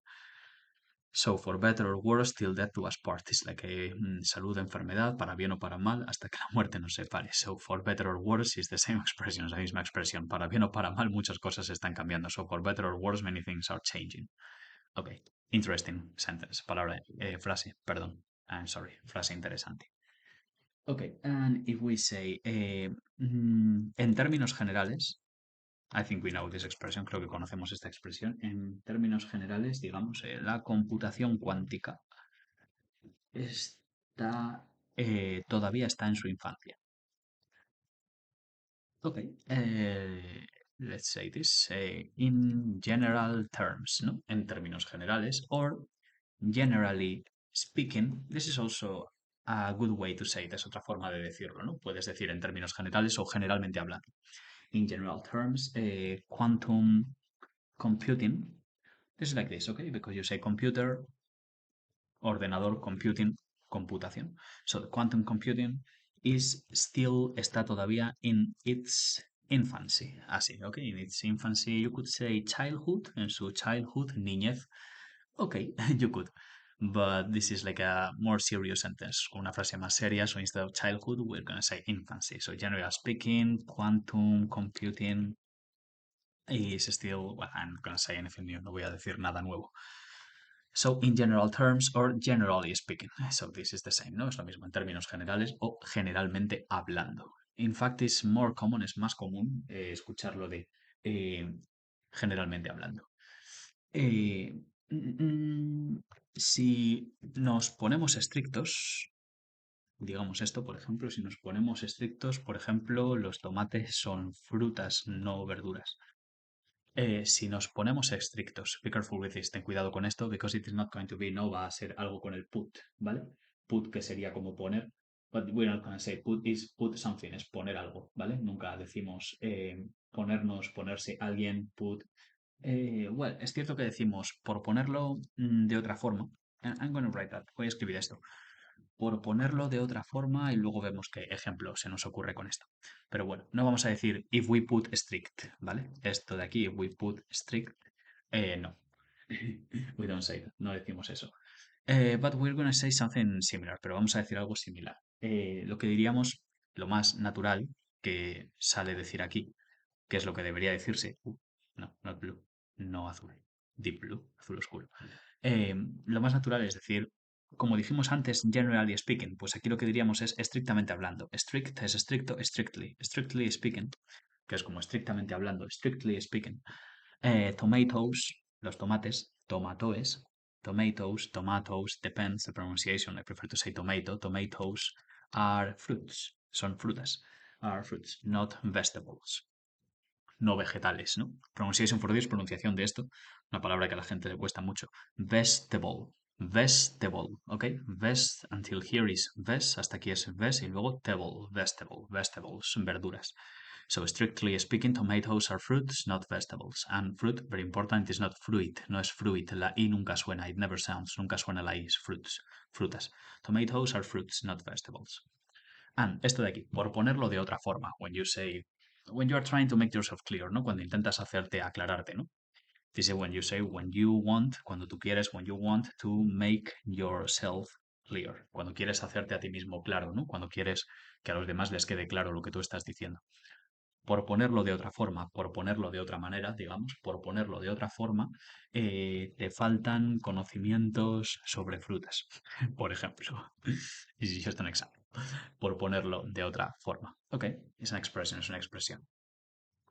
So, for better or worse, till death do us part. Es like a salud, enfermedad, para bien o para mal, hasta que la muerte nos separe. So, for better or worse is the same expression, es la misma expresión. Para bien o para mal, muchas cosas están cambiando. So, for better or worse, many things are changing. Okay, interesting sentence, palabra, frase, perdón. I'm sorry, frase interesante. Okay, and if we say, en términos generales, I think we know this expression, creo que conocemos esta expresión. En términos generales, digamos, la computación cuántica está, todavía está en su infancia. Ok, let's say this in general terms, ¿no? En términos generales, or generally speaking, this is also a good way to say it, es otra forma de decirlo, ¿no? Puedes decir en términos generales o generalmente hablando. In general terms, quantum computing, this is like this, okay? Because you say computer, ordenador, computing, computación. So the quantum computing is still, está todavía in its infancy. Así, okay? In its infancy, you could say childhood, en su childhood, niñez. Okay, you could. But this is like a more serious sentence, una frase más seria. So instead of childhood, we're going to say infancy. So generally speaking, quantum computing is still, well, I'm not going to say anything new, no voy a decir nada nuevo. So, in general terms or generally speaking. So, this is the same, ¿no? Es lo mismo en términos generales o generalmente hablando. In fact, it's more common, es más común escucharlo de eh, generalmente hablando. Eh, si nos ponemos estrictos, digamos esto, por ejemplo, si nos ponemos estrictos, por ejemplo, los tomates son frutas, no verduras. Si nos ponemos estrictos, be careful with this, ten cuidado con esto, because it is not going to be, no va a ser algo con el put, ¿vale? Put que sería como poner, but we're not going to say put is put something, es poner algo, ¿vale? Nunca decimos ponernos, ponerse alguien, put. Well, es cierto que decimos por ponerlo de otra forma. I'm going to write that, voy a escribir esto por ponerlo de otra forma y luego vemos qué ejemplo se nos ocurre con esto. Pero bueno, no vamos a decir if we put strict, ¿vale? Esto de aquí, if we put strict, no. We don't say that, no decimos eso. But we're going to say something similar, pero vamos a decir algo similar. Lo que diríamos, lo más natural que sale decir aquí, que es lo que debería decirse. No, not blue, no azul. Deep blue, azul oscuro. Lo más natural es decir, como dijimos antes, generally speaking, pues aquí lo que diríamos es estrictamente hablando. Strict es estricto, strictly. Strictly speaking, que es como estrictamente hablando, strictly speaking. Tomatoes, los tomates, tomatoes, tomatoes, depends the pronunciation. I prefer to say tomato. Tomatoes are fruits, son frutas. Are fruits, not vegetables, no vegetales, ¿no? Pronunciation for this, pronunciación de esto, una palabra que a la gente le cuesta mucho. Vegetable, vegetable, ¿ok? Vest, until here is vest, hasta aquí es vest y luego table, vegetable, vegetables, verduras. So, strictly speaking, tomatoes are fruits, not vegetables. And fruit, very important, is not fruit, no es fruit. La I nunca suena, it never sounds, nunca suena la I, es fruits, frutas. Tomatoes are fruits, not vegetables. And esto de aquí, por ponerlo de otra forma, when you are trying to make yourself clear, ¿no? Cuando intentas hacerte aclararte, ¿no? Dice when you say, when you want, cuando tú quieres, when you want to make yourself clear. Cuando quieres hacerte a ti mismo claro, ¿no? Cuando quieres que a los demás les quede claro lo que tú estás diciendo. Por ponerlo de otra forma, por ponerlo de otra manera, digamos, por ponerlo de otra forma, te faltan conocimientos sobre frutas, por ejemplo. Y just an example. Por ponerlo de otra forma. Ok, es una expresión, es una expresión.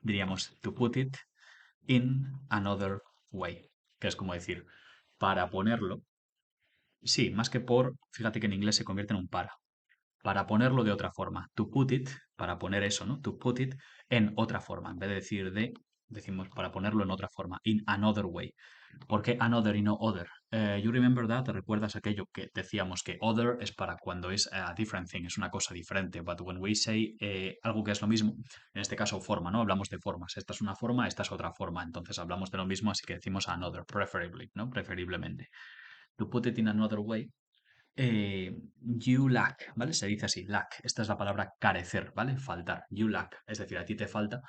Diríamos to put it in another way, que es como decir, para ponerlo, sí, más que por, fíjate que en inglés se convierte en un para ponerlo de otra forma, to put it, para poner eso, ¿no? To put it en otra forma, en vez de decir de, decimos para ponerlo en otra forma, in another way. ¿Por qué another y no other? You remember that? ¿Recuerdas aquello que decíamos que other es para cuando es a different thing, es una cosa diferente, but when we say algo que es lo mismo, en este caso forma, ¿no? Hablamos de formas. Esta es una forma, esta es otra forma. Entonces hablamos de lo mismo, así que decimos another, preferably, ¿no? Preferiblemente. To put it in another way, you lack, ¿vale? Se dice así, lack. Esta es la palabra carecer, ¿vale? Faltar. You lack. Es decir, a ti te falta.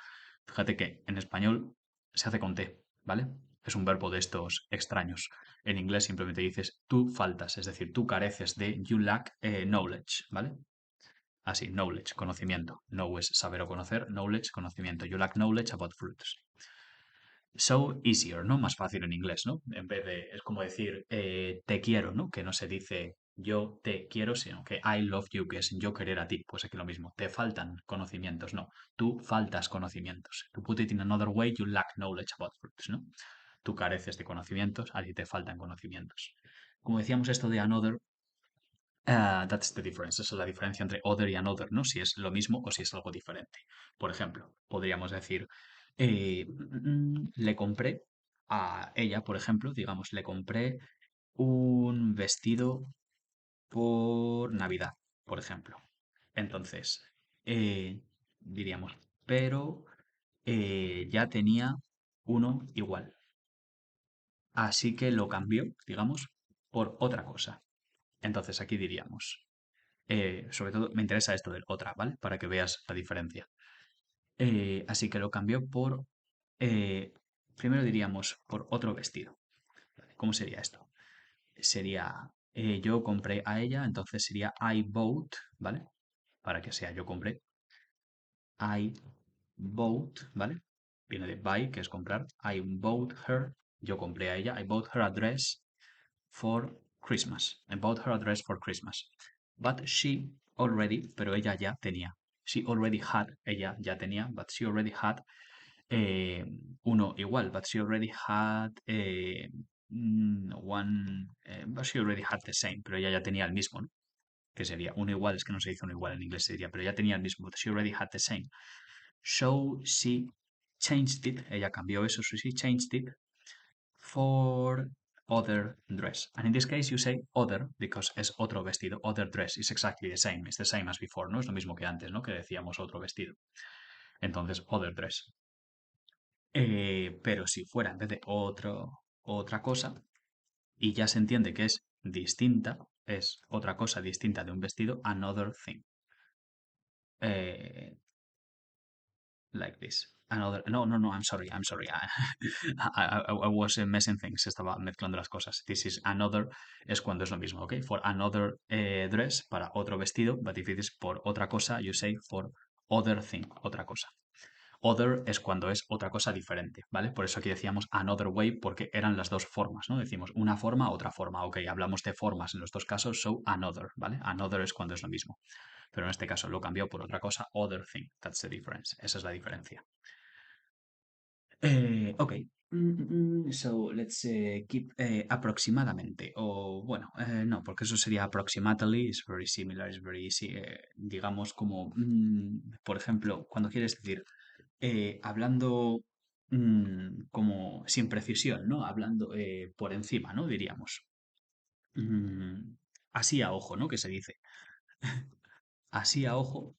Fíjate que en español se hace con T, ¿vale? Es un verbo de estos extraños. En inglés simplemente dices tú faltas, es decir, tú careces de you lack knowledge, ¿vale? Así, knowledge, conocimiento. Know es saber o conocer, knowledge, conocimiento. You lack knowledge about fruits. So easier, ¿no? Más fácil en inglés, ¿no? En vez de, es como decir te quiero, ¿no? Que no se dice yo te quiero, sino que I love you, que es yo querer a ti. Pues aquí lo mismo, te faltan conocimientos, no. Tú faltas conocimientos. To put it in another way, you lack knowledge about fruits, ¿no? Tú careces de conocimientos, a ti te faltan conocimientos. Como decíamos esto de another, that's the difference. Esa es la diferencia entre other y another, ¿no? Si es lo mismo o si es algo diferente. Por ejemplo, podríamos decir, le compré a ella, por ejemplo, digamos, le compré un vestido por Navidad, por ejemplo. Entonces, diríamos, pero ya tenía uno igual. Así que lo cambió, digamos, por otra cosa. Entonces aquí diríamos, sobre todo me interesa esto del otra, ¿vale? Para que veas la diferencia. Así que lo cambió por, eh, primero diríamos, por otro vestido. ¿Cómo sería esto? Sería, yo compré a ella, entonces sería I bought, ¿vale? Para que sea yo compré. I bought, ¿vale? Viene de buy, que es comprar. I bought her, yo compré a ella. I bought her a dress for Christmas. I bought her a dress for Christmas. But she already, pero ella ya tenía. She already had, ella ya tenía, but she already had uno igual, but she already had one, but she already had the same, pero ella ya tenía el mismo, ¿no? Que sería uno igual, es que no se dice uno igual en inglés, sería, pero ya tenía el mismo, but she already had the same. So she changed it, ella cambió eso, so she changed it for other dress. And in this case you say other because es otro vestido. Other dress is exactly the same. It's the same as before, ¿no? Es lo mismo que antes, ¿no? Que decíamos otro vestido. Entonces, other dress. Pero si fuera en vez de otra cosa, y ya se entiende que es distinta, es otra cosa distinta de un vestido, another thing. Eh, like this. Another, no, I'm sorry. I was messing things, estaba mezclando las cosas. This is another, es cuando es lo mismo, ¿ok? For another dress, para otro vestido, but if it is por otra cosa, you say for other thing, otra cosa. Other es cuando es otra cosa diferente, ¿vale? Por eso aquí decíamos another way, porque eran las dos formas, ¿no? Decimos una forma, otra forma. Ok, hablamos de formas en los dos casos, so another, ¿vale? Another es cuando es lo mismo. Pero en este caso lo cambió por otra cosa, other thing. That's the difference. Esa es la diferencia. Ok. So let's keep aproximadamente. O bueno, no, porque eso sería approximately, is very similar, is very easy. Digamos como, por ejemplo, cuando quieres decir hablando como sin precisión, ¿no? Hablando por encima, ¿no? Diríamos. Mm, así a ojo, ¿no? Que se dice. Así a ojo.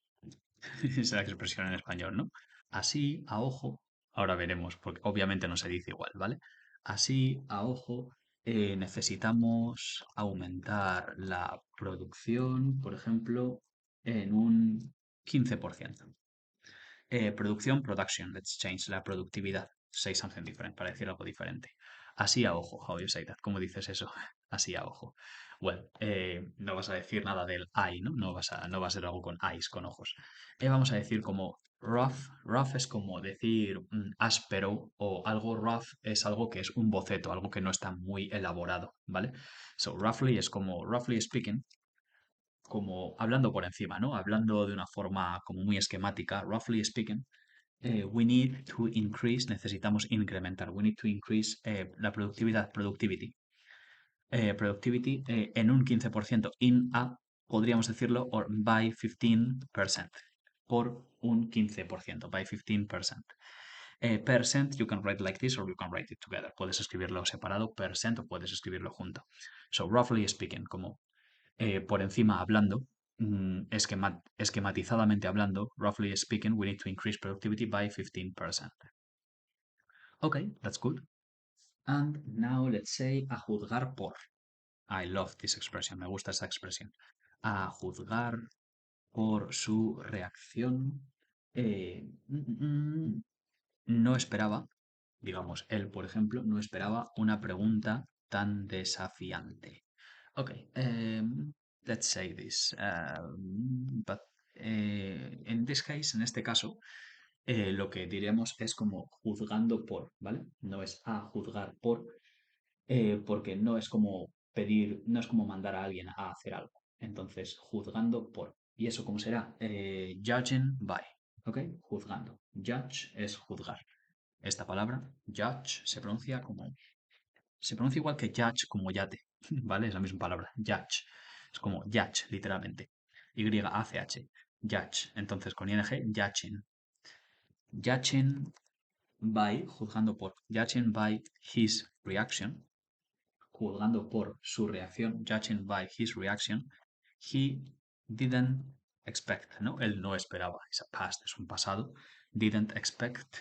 Esa es la expresión en español, ¿no? Así a ojo. Ahora veremos, porque obviamente no se dice igual, ¿vale? Así a ojo. Necesitamos aumentar la producción, por ejemplo, en un 15%. Producción, production, let's change la productividad. Say something different, para decir algo diferente. Así a ojo, how you say that? ¿Cómo dices eso? Así a ojo. Well, no vas a decir nada del eye, ¿no? No va a ser algo con eyes, con ojos. Vamos a decir como rough. Rough es como decir áspero, o algo rough es algo que es un boceto, algo que no está muy elaborado, ¿vale? So roughly es como, roughly speaking, como hablando por encima, ¿no? Hablando de una forma como muy esquemática, roughly speaking, we need to increase, necesitamos incrementar, we need to increase la productividad, productivity. Productivity en un 15%, in a, podríamos decirlo, or by 15%, por un 15%, by 15%. Percent, you can write like this or you can write it together. Puedes escribirlo separado, percent, o puedes escribirlo junto. So, roughly speaking, como por encima hablando, esquematizadamente hablando, roughly speaking, we need to increase productivity by 15%. Okay, that's good. And now let's say a juzgar por. I love this expression, me gusta esa expresión. A juzgar por su reacción. No esperaba, digamos, él, por ejemplo, no esperaba una pregunta tan desafiante. Ok, let's say this. But in this case, en este caso, lo que diremos es como juzgando por, ¿vale? No es a juzgar por, porque no es como pedir, no es como mandar a alguien a hacer algo. Entonces, juzgando por. ¿Y eso cómo será? Judging by, ¿ok? Juzgando. Judge es juzgar. Esta palabra, judge, se pronuncia igual que judge como yate, ¿vale? Es la misma palabra, judge. Es como judge, literalmente. Y-A-C-H, judge. Entonces, con ing, judging. Judging by, juzgando por. Judging by his reaction. Juzgando por su reacción. Judging by his reaction. He didn't expect, ¿no? Él no esperaba. Es a past, es un pasado. Didn't expect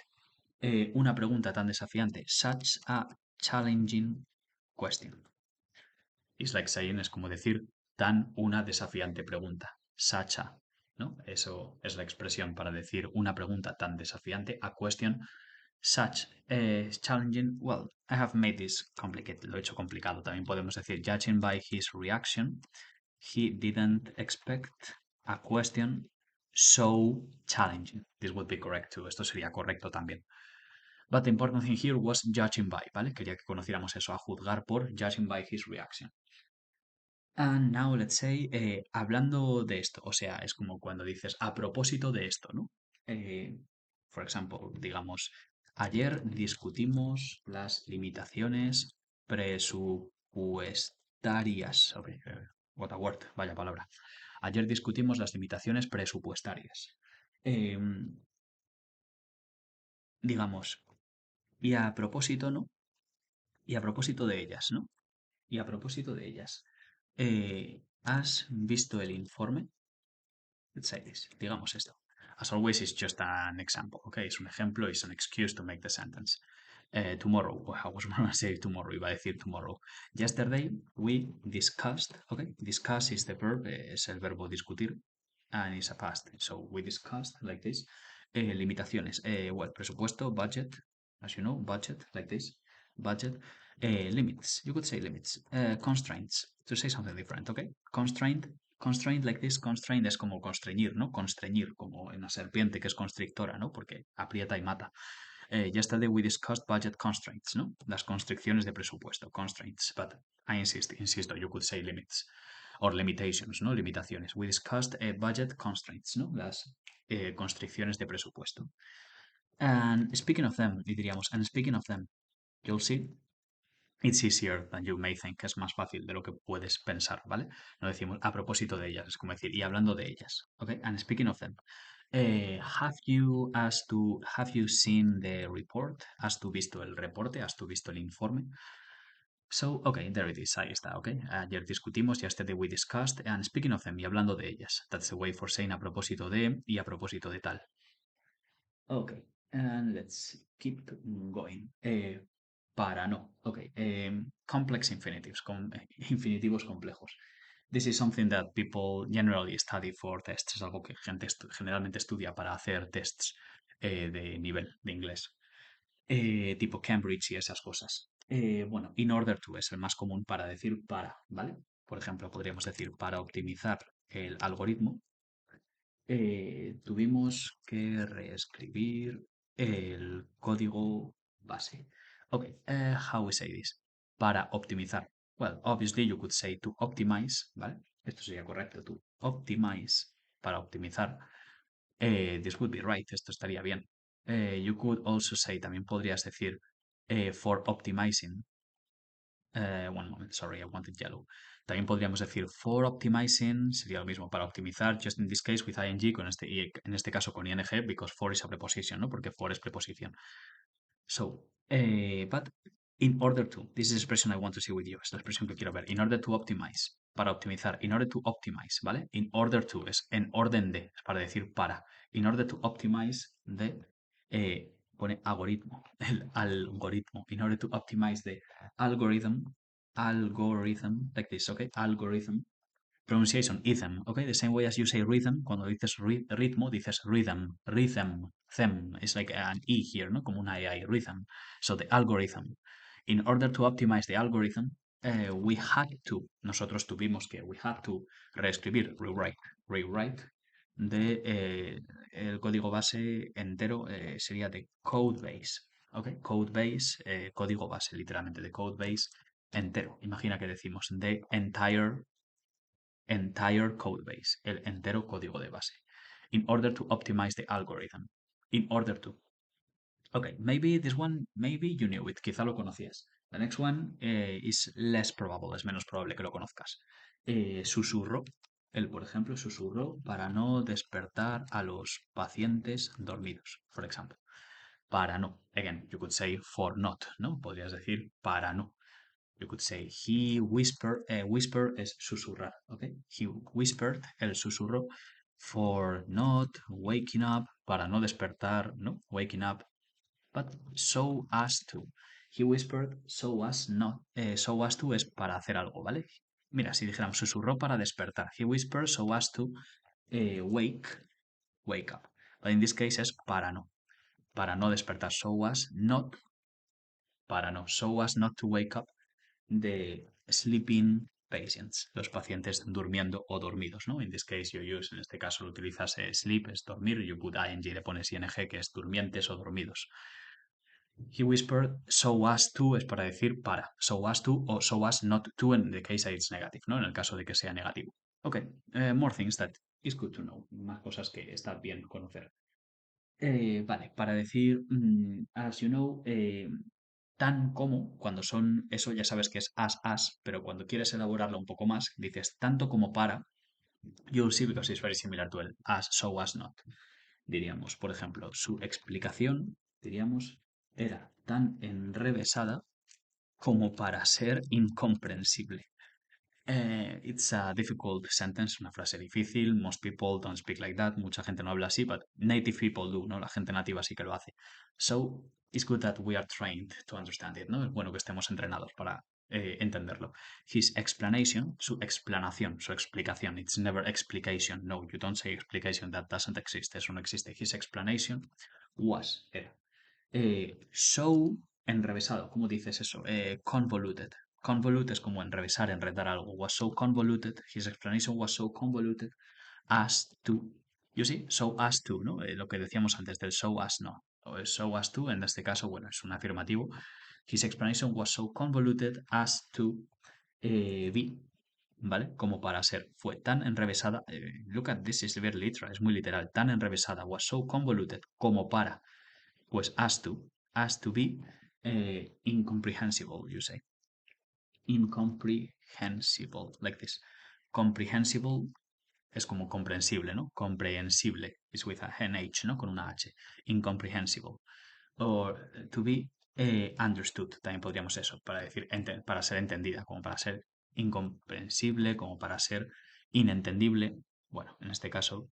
una pregunta tan desafiante. Such a challenging question. It's like saying, es como decir tan una desafiante pregunta. Such a, ¿no? Eso es la expresión para decir una pregunta tan desafiante. A question such challenging. Well, I have made this complicated. Lo he hecho complicado. También podemos decir, judging by his reaction, he didn't expect a question so challenging. This would be correct too. Esto sería correcto también. But the important thing here was judging by, ¿vale? Quería que conociéramos eso, a juzgar por judging by his reaction. And now let's say, hablando de esto, o sea, es como cuando dices a propósito de esto, ¿no? For example, digamos, ayer discutimos las limitaciones presupuestarias. What a word, vaya palabra. Ayer discutimos las limitaciones presupuestarias. Digamos, y a propósito, ¿no? Y a propósito de ellas, ¿no? Y a propósito de ellas, ¿has visto el informe? Let's say this, digamos esto. As always, it's just an example, okay? Es un ejemplo, it's an excuse to make the sentence. Tomorrow, I was going to say tomorrow, iba a decir tomorrow. Yesterday, we discussed, okay? Discuss is the verb, es el verbo discutir, and it's a past. So we discussed, like this. Limitaciones, well, presupuesto, budget, as you know, budget, like this. Budget, limits, you could say limits. Constraints, to say something different, okay? Constraint like this, constraint es como constreñir, ¿no? Constreñir, como en la serpiente que es constrictora, ¿no? Porque aprieta y mata. Yesterday we discussed budget constraints, ¿no? Las constricciones de presupuesto, constraints, but I insisto, you could say limits or limitations, ¿no? Limitaciones. We discussed budget constraints, ¿no? Las constricciones de presupuesto. And speaking of them, y diríamos, and speaking of them, you'll see it's easier than you may think, es más fácil de lo que puedes pensar, ¿vale? No decimos a propósito de ellas, es como decir, y hablando de ellas, ¿ok? And speaking of them, have you seen the report? ¿Has tú visto el reporte? ¿Has tú visto el informe? So, okay, there it is, ahí está, ok. Ayer discutimos, yesterday we discussed, and speaking of them, y hablando de ellas. That's the way for saying a propósito de y a propósito de tal. Okay, and let's keep going. Para no. Ok. Complex infinitives, infinitivos complejos. This is something that people generally study for tests. Es algo que gente generalmente estudia para hacer tests de nivel de inglés. Tipo Cambridge y esas cosas. Bueno, in order to es el más común para decir para, ¿vale? Por ejemplo, podríamos decir para optimizar el algoritmo, tuvimos que reescribir el código base. Ok, how we say this? Para optimizar. Well, obviously you could say to optimize, ¿vale? Esto sería correcto, to optimize, para optimizar. This would be right, esto estaría bien. You could also say, también podrías decir for optimizing. One moment, sorry, I wanted yellow. También podríamos decir for optimizing, sería lo mismo para optimizar, just in this case with ing, y en este caso con ing, because for is a preposition, ¿no? Porque for es preposición. So, but in order to, this is the expression I want to see with you, es la expresión que quiero ver. In order to optimize, para optimizar, in order to optimize, ¿vale? In order to es en orden de, es para decir para. In order to optimize de, pone algoritmo, el algoritmo. In order to optimize the algorithm, like this, okay? Algorithm. Pronunciation, rhythm, okay? The same way as you say rhythm, cuando dices ritmo, dices rhythm, them. It's like an E here, ¿no? Como una EI, rhythm. So the algorithm. In order to optimize the algorithm, nosotros tuvimos que, we had to reescribir, rewrite el código base entero sería de code base, ¿ok? Code base, código base, literalmente, de code base entero. Imagina que decimos the entire code base, el entero código de base, in order to optimize the algorithm. In order to. Okay, maybe this one, maybe you knew it, quizá lo conocías. The next one is less probable, es menos probable que lo conozcas. Susurro, por ejemplo, susurro para no despertar a los pacientes dormidos, for example. Para no. Again, you could say for not, ¿no? Podrías decir para no. You could say he whispered, whisper es susurrar, ¿ok? He whispered, el susurro, for not waking up, para no despertar, ¿no? Waking up, but so as to. He whispered so as not, so as to es para hacer algo, ¿vale? Mira, si dijéramos susurró para despertar, he whispered so as to wake up. But in this case es para no despertar, so as not, para no, so as not to wake up the sleeping patients, los pacientes durmiendo o dormidos, ¿no? In this case you use, en este caso lo utilizas sleep, es dormir, you put ing, le pones ing, que es durmientes o dormidos. He whispered, so as to es para decir para. So as to o so as not to in the case it's negative, ¿no? En el caso de que sea negativo. Ok, more things that is good to know. Más cosas que está bien conocer. Vale, para decir, as you know, tan como, cuando son, eso ya sabes que es as, pero cuando quieres elaborarlo un poco más, dices tanto como para, you'll see because it's very similar to el as, so as not. Diríamos, por ejemplo, su explicación, diríamos, era tan enrevesada como para ser incomprensible. It's a difficult sentence, una frase difícil. Most people don't speak like that. Mucha gente no habla así, but native people do, ¿no? La gente nativa sí que lo hace. So, it's good that we are trained to understand it, ¿no? Es bueno que estemos entrenados para entenderlo. His explanation, su explanación, su explicación. It's never explication. No, you don't say explication. That doesn't exist. Eso no existe. His explanation was, era. So, enrevesado. ¿Cómo dices eso? Convoluted. Convolute es como enrevesar, enredar algo. Was so convoluted. His explanation was so convoluted as to. You see, so as to, ¿no? Lo que decíamos antes del so as no. O el so as to, en este caso, bueno, es un afirmativo. His explanation was so convoluted as to be. ¿Vale? Como para ser. Fue tan enrevesada. Look at this, is very literal, es muy literal. Tan enrevesada. Was so convoluted. Como para. Pues as to be incomprehensible, you say. Incomprehensible, like this. Comprehensible es como comprensible, ¿no? Comprehensible is with a NH, ¿no? Con una H. Incomprehensible. O to be understood, también podríamos eso, para decir, para ser entendida, como para ser incomprensible, como para ser inentendible. Bueno, en este caso,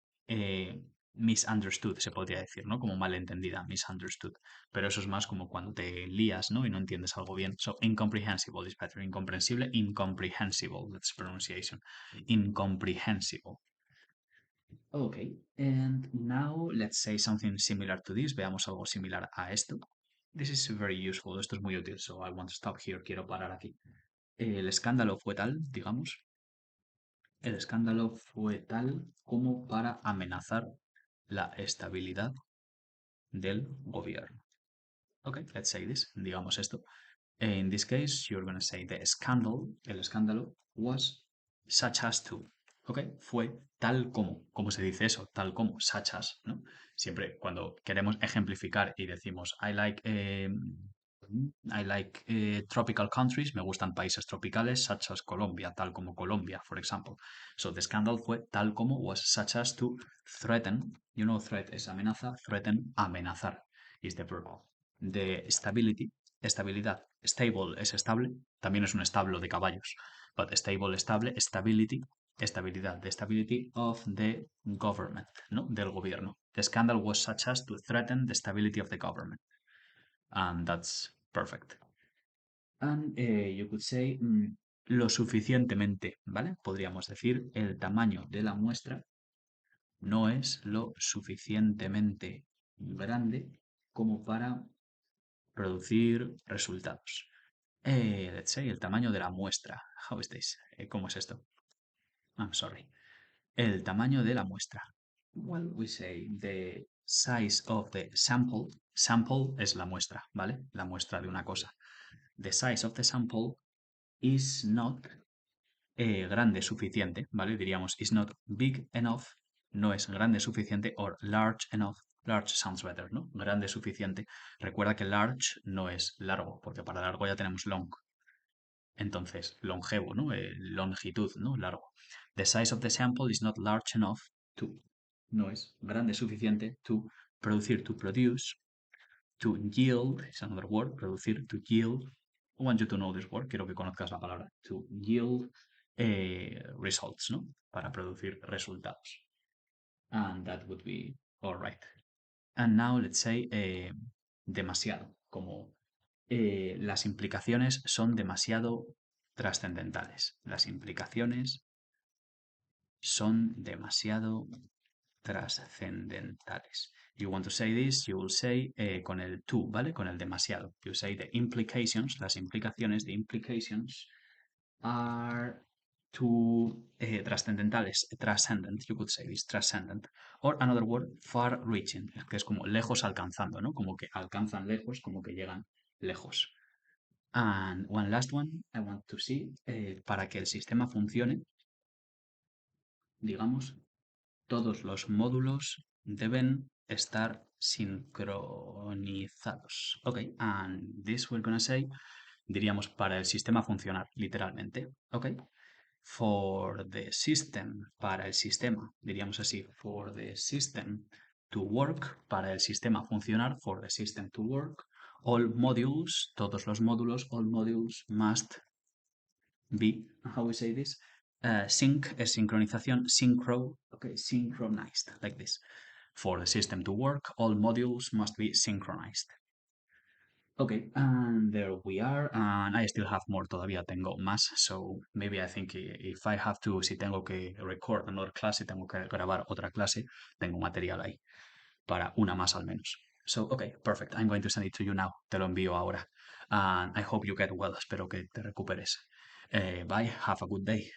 misunderstood se podría decir, ¿no? Como malentendida, misunderstood. Pero eso es más como cuando te lías, ¿no? Y no entiendes algo bien. So, incomprehensible is better. Incomprensible, incomprehensible, that's pronunciation. Incomprehensible. Okay, and now let's say something similar to this. Veamos algo similar a esto. This is very useful. Esto es muy útil, so I want to stop here. Quiero parar aquí. El escándalo fue tal, digamos. El escándalo fue tal como para amenazar la estabilidad del gobierno. Okay, let's say this. Digamos esto. In this case, you're going to say the scandal, el escándalo, was such as to. ¿Ok? Fue tal como. ¿Cómo se dice eso? Tal como. Such as, ¿no? Siempre cuando queremos ejemplificar y decimos I like tropical countries, me gustan países tropicales, such as Colombia, tal como Colombia, for example. So the scandal fue tal como was such as to threaten. You know, threat es amenaza, threaten, amenazar is the verb. The stability, estabilidad. Stable es estable, también es un establo de caballos. But stable, estable, stability, estabilidad. The stability of the government, ¿no? Del gobierno. The scandal was such as to threaten the stability of the government. And that's perfect. And you could say lo suficientemente, ¿vale? Podríamos decir el tamaño de la muestra no es lo suficientemente grande como para producir resultados. Let's say, el tamaño de la muestra. How is this? ¿Cómo es esto? I'm sorry. El tamaño de la muestra. Well, we say the size of the sample. Sample es la muestra, ¿vale? La muestra de una cosa. The size of the sample is not grande suficiente, ¿vale? Diríamos is not big enough, no es grande suficiente, or large enough. Large sounds better, ¿no? Grande suficiente. Recuerda que large no es largo, porque para largo ya tenemos long. Entonces, longevo, ¿no? Longitud, ¿no? Largo. The size of the sample is not large enough to. No es grande suficiente to producir, to produce, to yield, is another word, producir, to yield. I want you to know this word, quiero que conozcas la palabra. To yield results, ¿no? Para producir resultados. And that would be all right. And now let's say demasiado, como las implicaciones son demasiado trascendentales. Las implicaciones son demasiado trascendentales. You want to say this, you will say con el to, ¿vale? Con el demasiado. You say the implications, las implicaciones, the implications are trascendentales, transcendent, you could say this, transcendent. Or another word, far reaching, que es como lejos alcanzando, ¿no? Como que alcanzan lejos, como que llegan lejos. And one last one, I want to see, para que el sistema funcione, digamos, todos los módulos deben estar sincronizados. Ok, and this we're gonna say, diríamos, para el sistema funcionar, literalmente. Ok, for the system, para el sistema, diríamos así, for the system to work, para el sistema funcionar, for the system to work, all modules, todos los módulos, all modules must be, how we say this, sync es sincronización, synchro, okay, synchronized, like this. For the system to work, all modules must be synchronized. Okay, and there we are, and I still have more, todavía tengo más, so maybe I think if I have to, si tengo que record another clase, tengo que grabar otra clase, tengo material ahí, para una más al menos. So, okay, perfect, I'm going to send it to you now, te lo envío ahora, and I hope you get well, espero que te recuperes. Bye, have a good day.